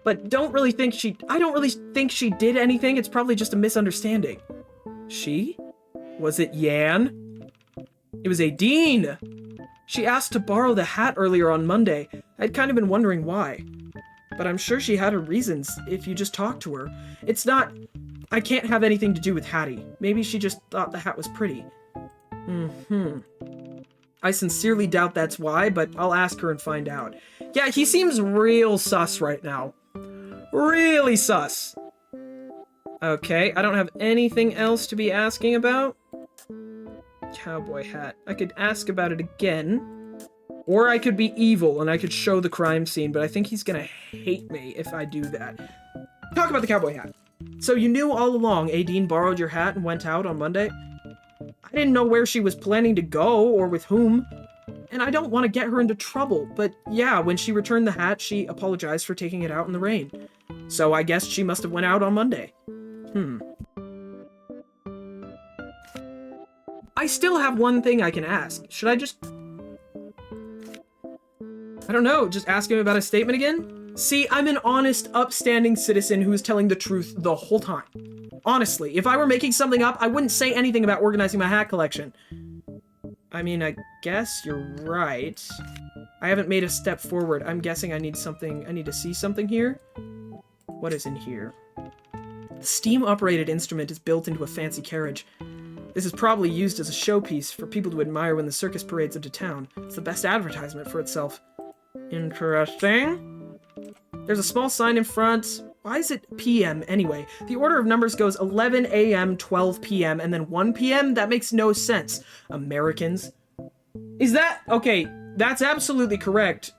But I don't really think she did anything. It's probably just a misunderstanding. She? Was it Yan? It was Aideen. She asked to borrow the hat earlier on Monday. I'd kind of been wondering why. But I'm sure she had her reasons if you just talked to her. It's not... I can't have anything to do with Hattie. Maybe she just thought the hat was pretty. I sincerely doubt that's why, but I'll ask her and find out. Yeah, he seems real sus right now. Really sus. Okay, I don't have anything else to be asking about. Cowboy hat. I could ask about it again. Or I could be evil and I could show the crime scene, but I think he's gonna hate me if I do that. Talk about the cowboy hat. So you knew all along Aideen borrowed your hat and went out on Monday? I didn't know where she was planning to go or with whom. And I don't want to get her into trouble, but yeah, when she returned the hat, she apologized for taking it out in the rain. So I guess she must have went out on Monday. I still have one thing I can ask. Should I just... I don't know, just ask him about his statement again? See, I'm an honest, upstanding citizen who is telling the truth the whole time. Honestly, if I were making something up, I wouldn't say anything about organizing my hat collection. I mean, I guess you're right. I haven't made a step forward. I'm guessing I need to see something here. What is in here? The steam-operated instrument is built into a fancy carriage. This is probably used as a showpiece for people to admire when the circus parades into town. It's the best advertisement for itself. Interesting. There's a small sign in front. Why is it PM anyway? The order of numbers goes 11 a.m., 12 p.m., and then 1 p.m.? That makes no sense. Americans. Is that... Okay, that's absolutely correct.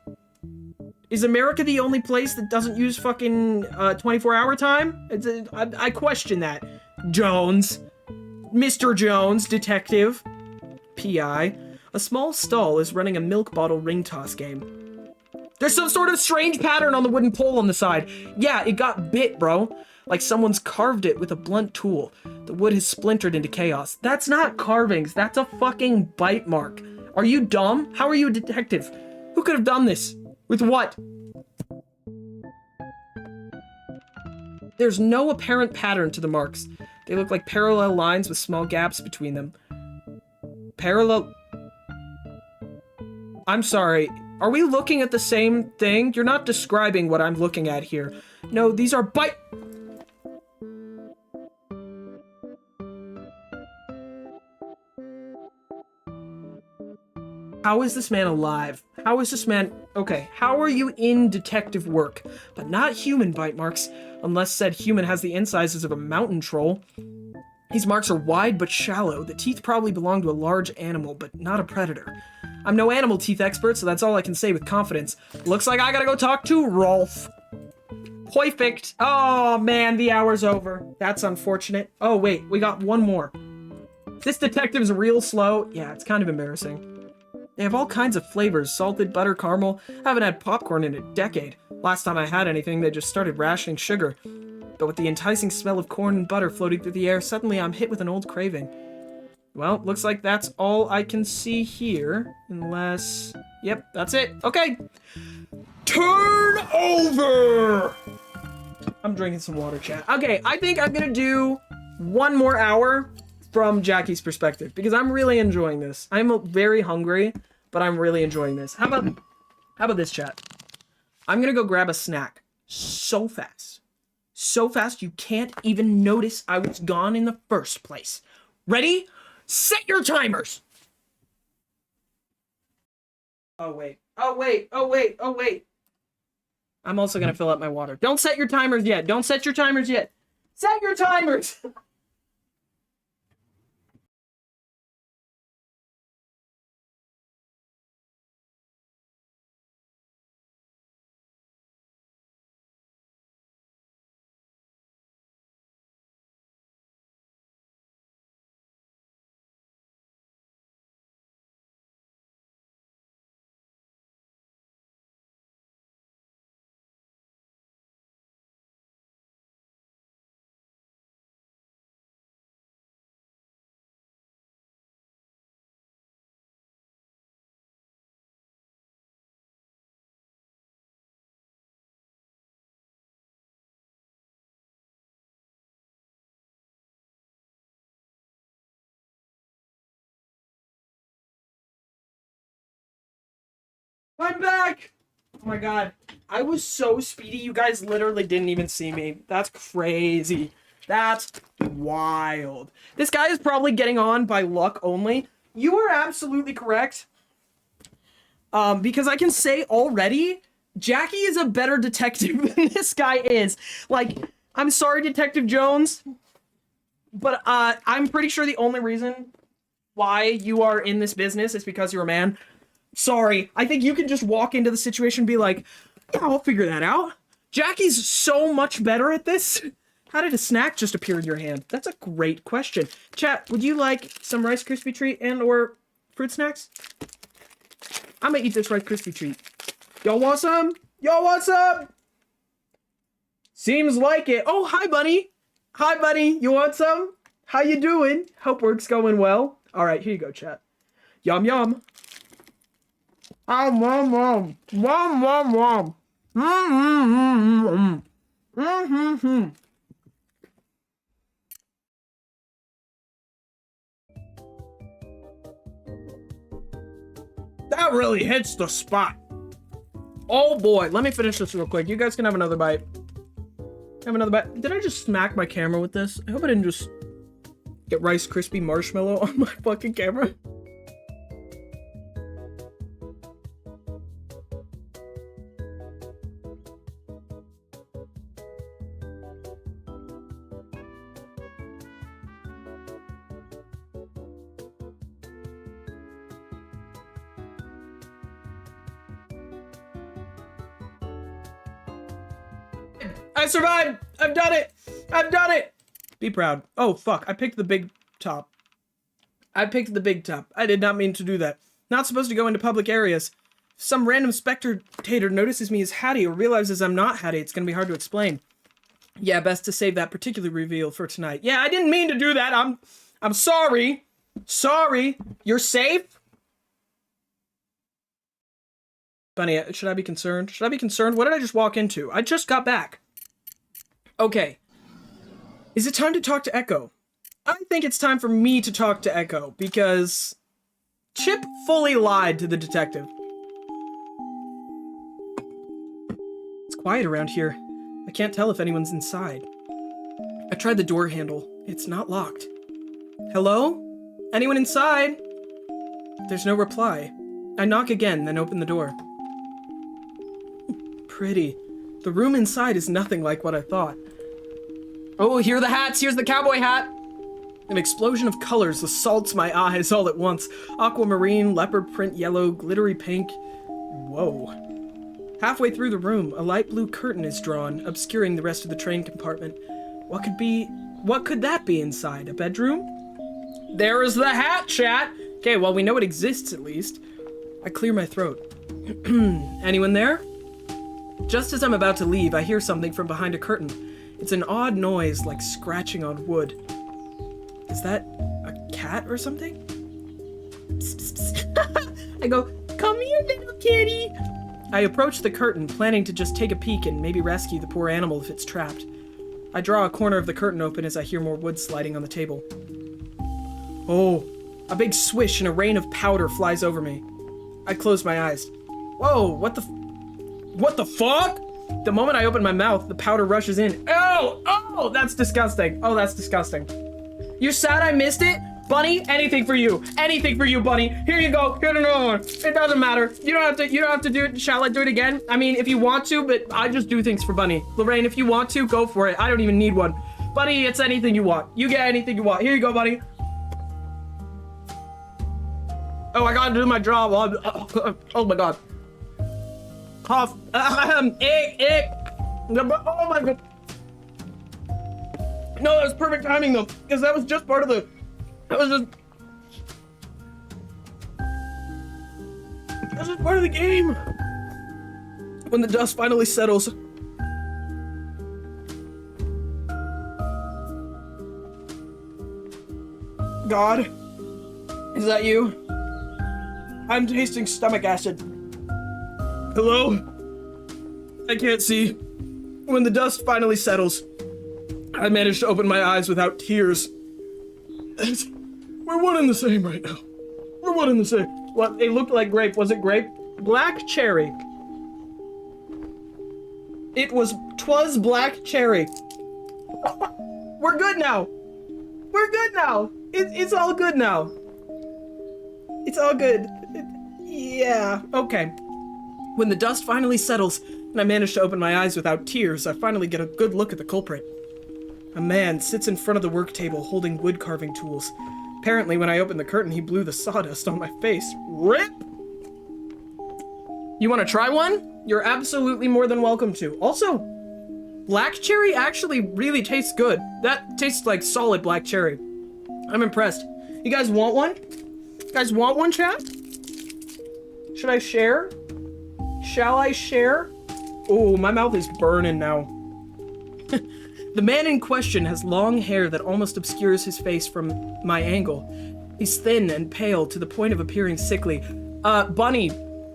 Is America the only place that doesn't use fucking 24-hour time? I question that. Jones. Mr. Jones, detective. P.I. A small stall is running a milk bottle ring toss game. There's some sort of strange pattern on the wooden pole on the side. Yeah, it got bit, bro. Like someone's carved it with a blunt tool. The wood has splintered into chaos. That's not carvings. That's a fucking bite mark. Are you dumb? How are you a detective? Who could have done this? With what? There's no apparent pattern to the marks. They look like parallel lines with small gaps between them. Parallel... I'm sorry. Are we looking at the same thing? You're not describing what I'm looking at here. No, these are bite... How is this man alive? How is this man... Okay, how are you in detective work, but not human bite marks, unless said human has the incisors of a mountain troll? These marks are wide but shallow. The teeth probably belong to a large animal, but not a predator. I'm no animal teeth expert, so that's all I can say with confidence. Looks like I gotta go talk to Rolf. Perfect. Oh man, the hour's over. That's unfortunate. Oh wait, we got one more. This detective's real slow. Yeah, it's kind of embarrassing. They have all kinds of flavors, salted, butter, caramel. I haven't had popcorn in a decade. Last time I had anything, they just started rationing sugar. But with the enticing smell of corn and butter floating through the air, suddenly I'm hit with an old craving. Well, looks like that's all I can see here. Unless... Yep, that's it. Okay. Turn over! I'm drinking some water, chat. Okay, I think I'm gonna do one more hour from Jackie's perspective, because I'm really enjoying this. I'm very hungry, but I'm really enjoying this. How about this, chat? I'm gonna go grab a snack so fast. So fast you can't even notice I was gone in the first place. Ready? Set your timers! Oh, wait. Oh, wait. Oh, wait. Oh, wait. I'm also gonna fill up my water. Don't set your timers yet. Don't set your timers yet. Set your timers! I'm back! Oh my god. I was so speedy, you guys literally didn't even see me. That's crazy. That's wild. This guy is probably getting on by luck only. You are absolutely correct. Because I can say already, Jackie is a better detective than this guy is. Like, I'm sorry, Detective Jones, but I'm pretty sure the only reason why you are in this business is because you're a man. Sorry, I think you can just walk into the situation and be like, yeah, I'll figure that out. Jackie's so much better at this. How did a snack just appear in your hand? That's a great question. Chat, would you like some Rice Krispie treat and or fruit snacks? I'm gonna eat this Rice Krispie treat. Y'all want some? Y'all want some? Seems like it. Oh, hi, buddy. Hi, buddy. You want some? How you doing? Hope work's going well. All right, here you go, chat. Yum, yum. Wom, wom, wom. Wom, wom, wom. That really hits the spot. Oh boy, let me finish this real quick. You guys can have another bite. Have another bite. Did I just smack my camera with this? I hope I didn't just get Rice Krispie marshmallow on my fucking camera. I survived! I've done it! I've done it! Be proud. Oh, fuck. I picked the big top. I picked the big top. I did not mean to do that. Not supposed to go into public areas. If some random spectator notices me as Hattie or realizes I'm not Hattie, it's gonna be hard to explain. Yeah, best to save that particular reveal for tonight. Yeah, I didn't mean to do that. I'm sorry. Sorry. You're safe? Bunny, should I be concerned? Should I be concerned? What did I just walk into? I just got back. Okay. Is it time to talk to Echo? I think it's time for me to talk to Echo, because Chip fully lied to the detective. It's quiet around here. I can't tell if anyone's inside. I tried the door handle. It's not locked. Hello? Anyone inside? There's no reply. I knock again, then open the door. Pretty. The room inside is nothing like what I thought. Oh, here are the hats! Here's the cowboy hat! An explosion of colors assaults my eyes all at once. Aquamarine, leopard print yellow, glittery pink. Whoa. Halfway through the room, a light blue curtain is drawn, obscuring the rest of the train compartment. What could that be inside? A bedroom? There is the hat, chat! Okay, well, we know it exists at least. I clear my throat. Anyone there? Just as I'm about to leave, I hear something from behind a curtain. It's an odd noise, like scratching on wood. Is that a cat or something? Psst, psst, psst. I go, come here, little kitty. I approach the curtain, planning to just take a peek and maybe rescue the poor animal if it's trapped. I draw a corner of the curtain open as I hear more wood sliding on the table. Oh, a big swish and a rain of powder flies over me. I close my eyes. Whoa, what the fuck? The moment I open my mouth, the powder rushes in. Oh, that's disgusting. Oh, that's disgusting. You're sad I missed it? Bunny, anything for you. Anything for you, Bunny. Here you go. Here's another one. It doesn't matter. You don't have to do it. Shall I do it again? I mean, if you want to, but I just do things for Bunny. Lorraine, if you want to, go for it. I don't even need one. Bunny, it's anything you want. You get anything you want. Here you go, Bunny. Oh, I gotta do my job. Oh my god. Cough. Ick. Oh my god. No, that was perfect timing though, because that was just part of the. That's just part of the game. When the dust finally settles. God, is that you? I'm tasting stomach acid. Hello? I can't see. When the dust finally settles, I managed to open my eyes without tears. We're one and the same right now. We're one and the same. What? It looked like grape. Was it grape? Black cherry. Twas black cherry. We're good now. We're good now. It's all good now. It's all good. Yeah, okay. When the dust finally settles, and I manage to open my eyes without tears, I finally get a good look at the culprit. A man sits in front of the work table holding wood carving tools. Apparently, when I opened the curtain, he blew the sawdust on my face. RIP! You want to try one? You're absolutely more than welcome to. Also, black cherry actually really tastes good. That tastes like solid black cherry. I'm impressed. You guys want one? You guys want one, chat? Should I share? Shall I share? Oh, my mouth is burning now. The man in question has long hair that almost obscures his face from my angle. He's thin and pale to the point of appearing sickly. Bunny,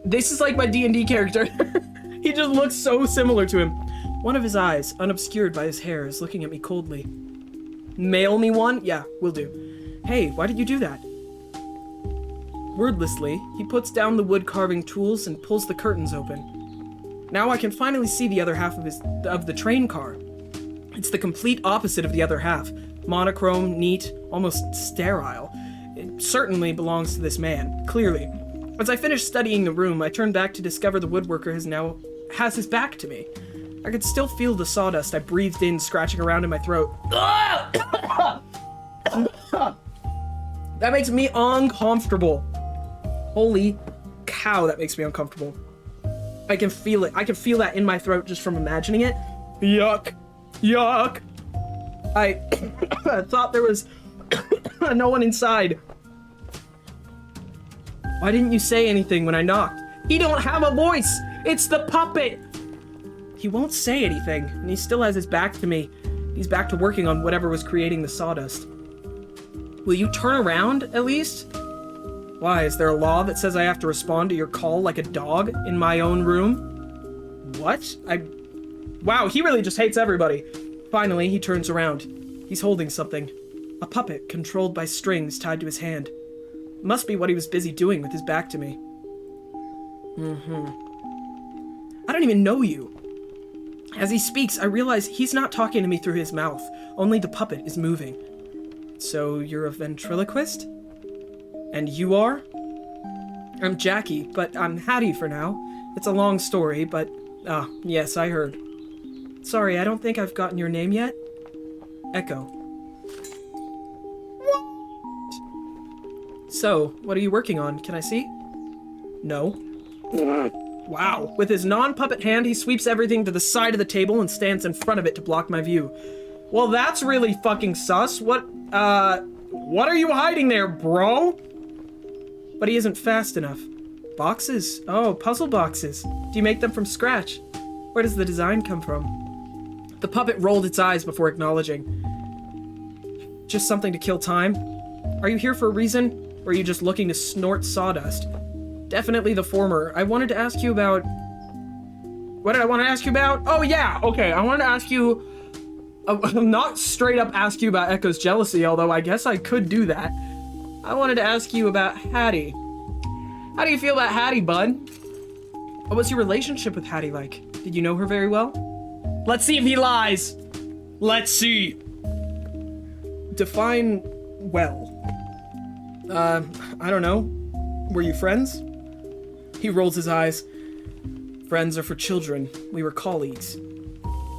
this is like my D&D character. He just looks so similar to him. One of his eyes, unobscured by his hair, is looking at me coldly. Mail me one? Yeah, will do. Hey, why did you do that? Wordlessly, he puts down the wood carving tools and pulls the curtains open. Now I can finally see the other half of the train car. It's the complete opposite of the other half. Monochrome, neat, almost sterile. It certainly belongs to this man, clearly. As I finish studying the room, I turn back to discover the woodworker has his back to me. I could still feel the sawdust I breathed in scratching around in my throat. That makes me uncomfortable. Holy cow, that makes me uncomfortable. I can feel it. I can feel that in my throat just from imagining it. Yuck. Yuck. I thought there was no one inside. Why didn't you say anything when I knocked? He don't have a voice! It's the puppet! He won't say anything, and he still has his back to me. He's back to working on whatever was creating the sawdust. Will you turn around, at least? Why, is there a law that says I have to respond to your call like a dog in my own room? What? Wow, he really just hates everybody. Finally, he turns around. He's holding something. A puppet controlled by strings tied to his hand. Must be what he was busy doing with his back to me. I don't even know you. As he speaks, I realize he's not talking to me through his mouth. Only the puppet is moving. So you're a ventriloquist? And you are? I'm Jackie, but I'm Hattie for now. It's a long story, but... yes, I heard. Sorry, I don't think I've gotten your name yet. Echo. So, what are you working on? Can I see? No. Wow. With his non-puppet hand, he sweeps everything to the side of the table and stands in front of it to block my view. Well, that's really fucking sus. What are you hiding there, bro? But he isn't fast enough. Boxes? Oh, puzzle boxes. Do you make them from scratch? Where does the design come from? The puppet rolled its eyes before acknowledging. Just something to kill time? Are you here for a reason? Or are you just looking to snort sawdust? Definitely the former. I wanted to ask you about... What did I want to ask you about? Oh, yeah! Okay, I wanted to ask you... not straight up ask you about Echo's jealousy, although I guess I could do that. I wanted to ask you about Hattie. How do you feel about Hattie, bud? What was your relationship with Hattie like? Did you know her very well? Let's see if he lies! Let's see! Define well. I don't know. Were you friends? He rolls his eyes. Friends are for children. We were colleagues.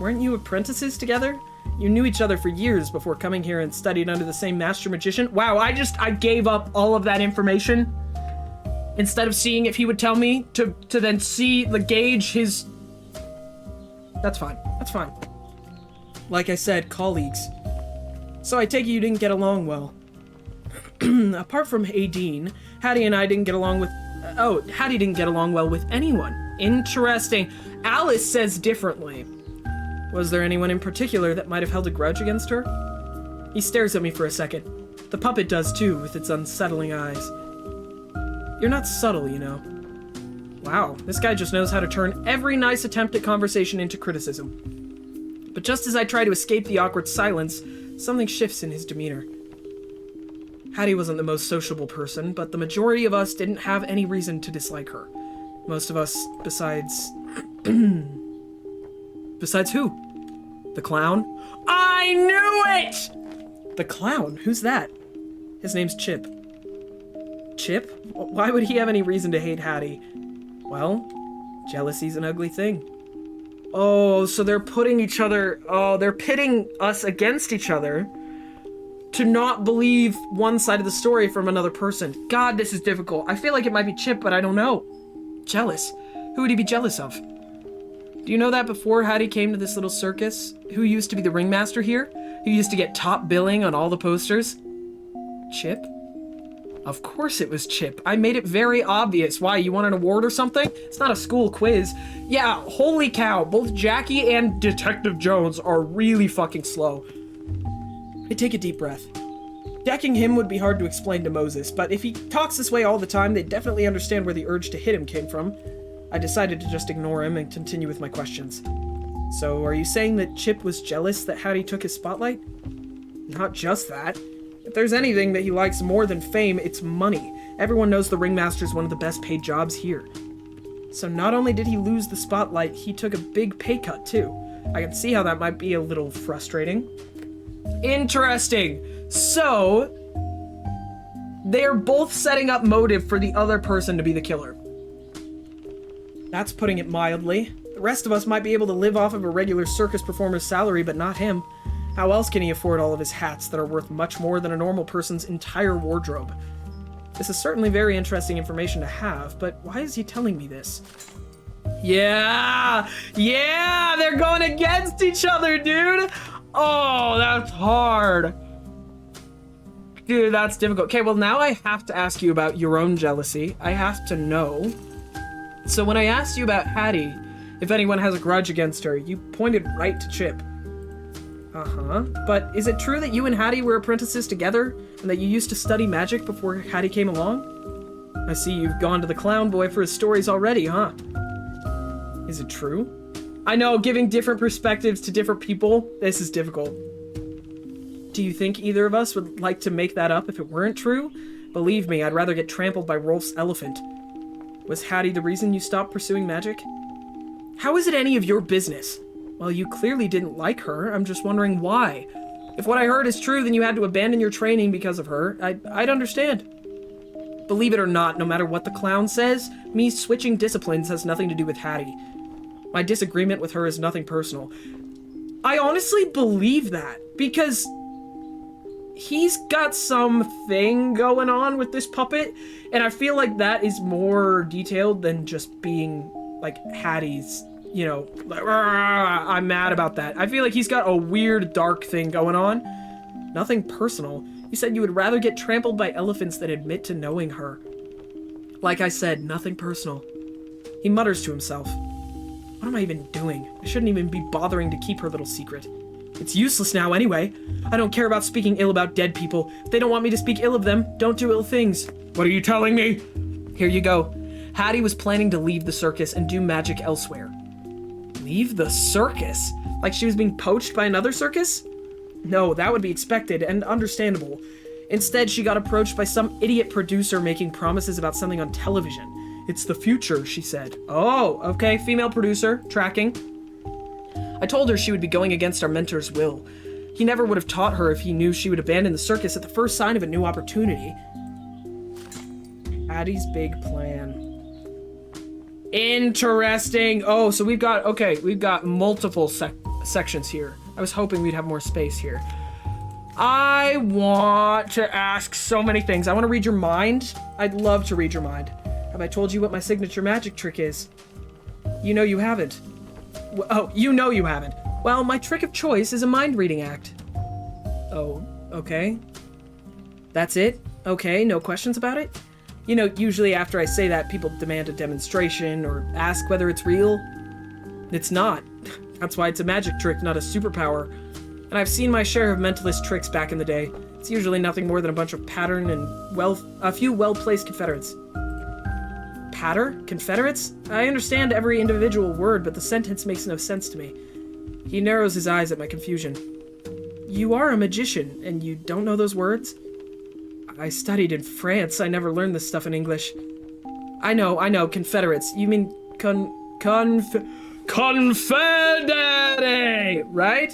Weren't you apprentices together? You knew each other for years before coming here and studied under the same master magician. Wow, I gave up all of that information. Instead of seeing if he would tell me to then gauge his... That's fine. That's fine. Like I said, colleagues. So I take it you didn't get along well. Apart from Aideen, Hattie and I didn't get along with... Hattie didn't get along well with anyone. Interesting. Alice says differently. Was there anyone in particular that might have held a grudge against her? He stares at me for a second. The puppet does too, with its unsettling eyes. You're not subtle, you know. Wow, this guy just knows how to turn every nice attempt at conversation into criticism. But just as I try to escape the awkward silence, something shifts in his demeanor. Hattie wasn't the most sociable person, but the majority of us didn't have any reason to dislike her. Most of us, besides... Besides who? The clown? I knew it! The clown? Who's that? His name's Chip. Chip? Why would he have any reason to hate Hattie? Well, jealousy's an ugly thing. Oh, so they're putting each other... Oh, they're pitting us against each other to not believe one side of the story from another person. God, this is difficult. I feel like it might be Chip, but I don't know. Jealous? Who would he be jealous of? Do you know that before Hattie came to this little circus, who used to be the ringmaster here? Who used to get top billing on all the posters? Chip? Of course it was Chip. I made it very obvious. Why, you want an award or something? It's not a school quiz. Yeah, holy cow, both Jackie and Detective Jones are really fucking slow. I take a deep breath. Decking him would be hard to explain to Moses, but if he talks this way all the time, they'd definitely understand where the urge to hit him came from. I decided to just ignore him and continue with my questions. So, are you saying that Chip was jealous that Hattie took his spotlight? Not just that. If there's anything that he likes more than fame, it's money. Everyone knows the ringmaster's one of the best paid jobs here. So not only did he lose the spotlight, he took a big pay cut too. I can see how that might be a little frustrating. Interesting. So, they're both setting up motive for the other person to be the killer. That's putting it mildly. The rest of us might be able to live off of a regular circus performer's salary, but not him. How else can he afford all of his hats that are worth much more than a normal person's entire wardrobe? This is certainly very interesting information to have, but why is he telling me this? Yeah! Yeah! They're going against each other, dude! Oh, that's hard. Dude, that's difficult. Okay, well, now I have to ask you about your own jealousy. I have to know. So when I asked you about Hattie, if anyone has a grudge against her, you pointed right to Chip. Uh-huh. But is it true that you and Hattie were apprentices together, and that you used to study magic before Hattie came along? I see you've gone to the clown boy for his stories already, huh? Is it true? I know, giving different perspectives to different people, this is difficult. Do you think either of us would like to make that up if it weren't true? Believe me, I'd rather get trampled by Rolf's elephant. Was Hattie the reason you stopped pursuing magic? How is it any of your business? Well, you clearly didn't like her. I'm just wondering why. If what I heard is true, then you had to abandon your training because of her. I'd understand. Believe it or not, no matter what the clown says, me switching disciplines has nothing to do with Hattie. My disagreement with her is nothing personal. I honestly believe that, because he's got something going on with this puppet, and I feel like that is more detailed than just being, like, Hattie's, you know, like, I'm mad about that. I feel like he's got a weird, dark thing going on. Nothing personal. You said you would rather get trampled by elephants than admit to knowing her. Like I said, nothing personal. He mutters to himself. What am I even doing? I shouldn't even be bothering to keep her little secret. It's useless now anyway. I don't care about speaking ill about dead people. If they don't want me to speak ill of them, don't do ill things. What are you telling me? Here you go. Hattie was planning to leave the circus and do magic elsewhere. Leave the circus? Like she was being poached by another circus? No, that would be expected and understandable. Instead, she got approached by some idiot producer making promises about something on television. It's the future, she said. Oh, okay, female producer, tracking. I told her she would be going against our mentor's will. He never would have taught her if he knew she would abandon the circus at the first sign of a new opportunity. Hattie's big plan. Interesting. Oh, so we've got multiple sections here. I was hoping we'd have more space here. I want to ask so many things. I want to read your mind. I'd love to read your mind. Have I told you what my signature magic trick is? You know you haven't. Oh, you know you haven't. Well, my trick of choice is a mind-reading act. Oh, okay. That's it? Okay, no questions about it? You know, usually after I say that, people demand a demonstration or ask whether it's real. It's not. That's why it's a magic trick, not a superpower. And I've seen my share of mentalist tricks back in the day. It's usually nothing more than a bunch of pattern and a few well-placed confederates. Patter? Confederates? I understand every individual word, but the sentence makes no sense to me. He narrows his eyes at my confusion. You are a magician, and you don't know those words? I studied in France. I never learned this stuff in English. I know, confederates. You mean confederate, right?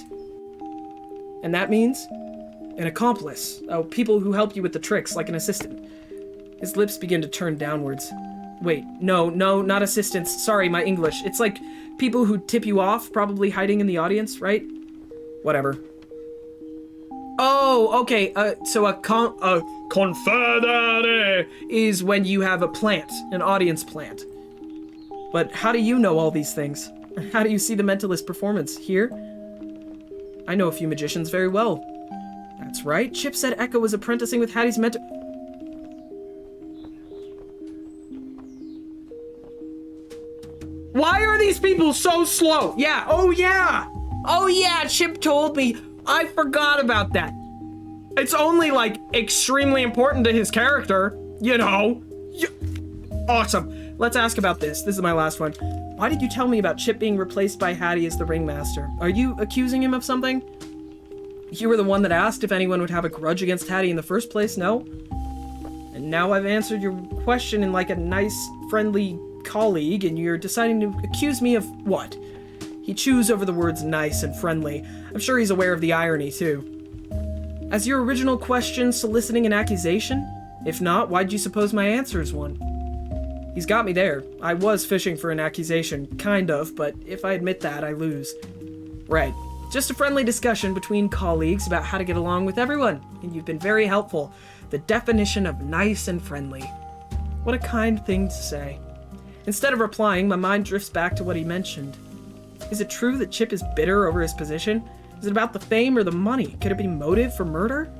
And that means? An accomplice. Oh, people who help you with the tricks, like an assistant. His lips begin to turn downwards. Wait, no, not assistants. Sorry, my English. It's like people who tip you off, probably hiding in the audience, right? Whatever. Oh, okay, so a confederate is when you have a plant, an audience plant. But how do you know all these things? How do you see the mentalist performance? Here? I know a few magicians very well. That's right, Chip said Echo was apprenticing with Hattie's mentor. Why are these people so slow? Yeah, oh yeah, Chip told me. I forgot about that. It's only, like, extremely important to his character, you know. Awesome. Let's ask about this. This is my last one. Why did you tell me about Chip being replaced by Hattie as the ringmaster? Are you accusing him of something? You were the one that asked if anyone would have a grudge against Hattie in the first place, no? And now I've answered your question in, like, a nice, friendly colleague, and you're deciding to accuse me of what? He chews over the words nice and friendly. I'm sure he's aware of the irony, too. As your original question soliciting an accusation? If not, why'd you suppose my answer is one? He's got me there. I was fishing for an accusation, kind of, but if I admit that, I lose. Right. Just a friendly discussion between colleagues about how to get along with everyone, and you've been very helpful. The definition of nice and friendly. What a kind thing to say. Instead of replying, my mind drifts back to what he mentioned. Is it true that Chip is bitter over his position? Is it about the fame or the money? Could it be motive for murder?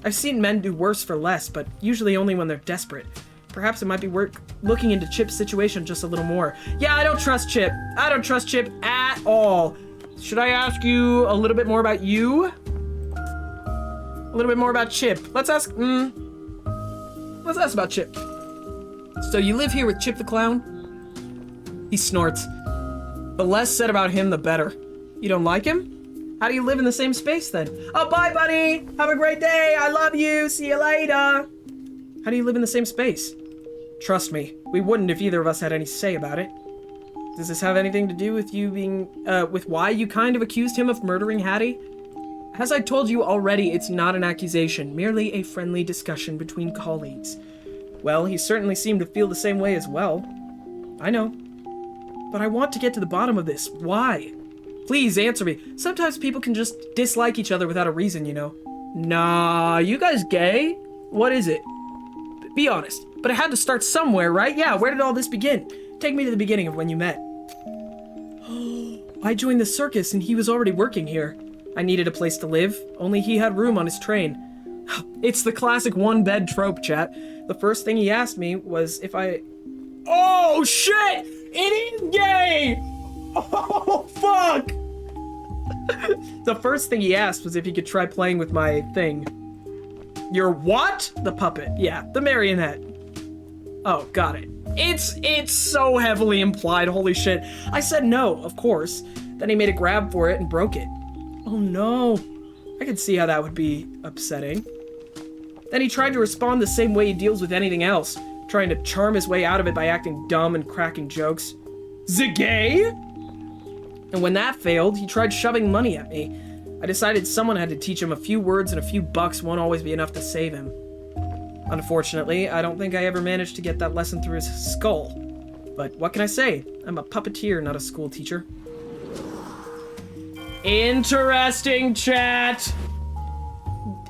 I've seen men do worse for less, but usually only when they're desperate. Perhaps it might be worth looking into Chip's situation just a little more. Yeah, I don't trust Chip. I don't trust Chip at all. Should I ask you a little bit more about you? A little bit more about Chip. Let's ask about Chip. So you live here with Chip the Clown? He snorts. The less said about him, the better. You don't like him? How do you live in the same space then? Oh, bye, buddy. Have a great day. I love you. See you later. How do you live in the same space? Trust me, we wouldn't if either of us had any say about it. Does this have anything to do with you being, with why you kind of accused him of murdering Hattie? As I told you already, it's not an accusation, merely a friendly discussion between colleagues. Well, he certainly seemed to feel the same way as well. I know. But I want to get to the bottom of this. Why? Please answer me. Sometimes people can just dislike each other without a reason, you know? Nah, you guys gay? What is it? Be honest. But it had to start somewhere, right? Yeah, where did all this begin? Take me to the beginning of when you met. I joined the circus and he was already working here. I needed a place to live, only he had room on his train. It's the classic one-bed trope, chat. The first thing he asked me was if I... Oh, shit! It is gay! Oh, fuck! The first thing he asked was if he could try playing with my thing. Your what? The puppet. Yeah, the marionette. Oh, got it. It's so heavily implied, holy shit. I said no, of course. Then he made a grab for it and broke it. Oh no. I could see how that would be upsetting. Then he tried to respond the same way he deals with anything else, trying to charm his way out of it by acting dumb and cracking jokes. Zagay? And when that failed, he tried shoving money at me. I decided someone had to teach him a few words, and a few bucks won't always be enough to save him. Unfortunately, I don't think I ever managed to get that lesson through his skull. But what can I say? I'm a puppeteer, not a school teacher. Interesting, chat!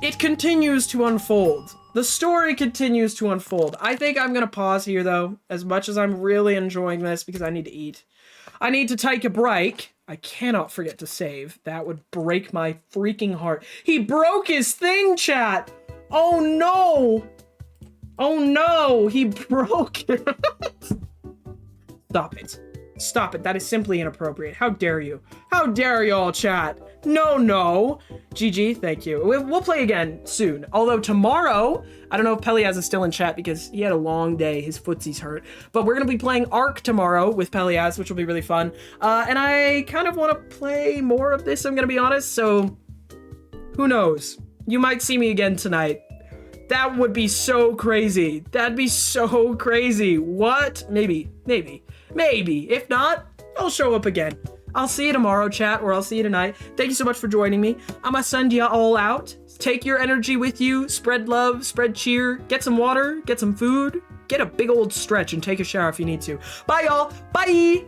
It continues to unfold. The story continues to unfold. I think I'm gonna pause here, though, as much as I'm really enjoying this, because I need to eat. I need to take a break. I cannot forget to save. That would break my freaking heart. He broke his thing, chat! Oh no! Oh no! He broke it! Stop it. Stop it. That is simply inappropriate. How dare you? How dare y'all, chat? No, no. GG, thank you. We'll play again soon. Although tomorrow, I don't know if Pelias is still in chat because he had a long day. His footsie's hurt. But we're going to be playing Ark tomorrow with Pelias, which will be really fun. And I kind of want to play more of this, I'm going to be honest. So, who knows? You might see me again tonight. That would be so crazy. That'd be so crazy. What? Maybe. If not, I'll show up again. I'll see you tomorrow, chat, or I'll see you tonight. Thank you so much for joining me. I'ma send ya all out. Take your energy with you. Spread love, spread cheer. Get some water, get some food. Get a big old stretch and take a shower if you need to. Bye, y'all. Bye!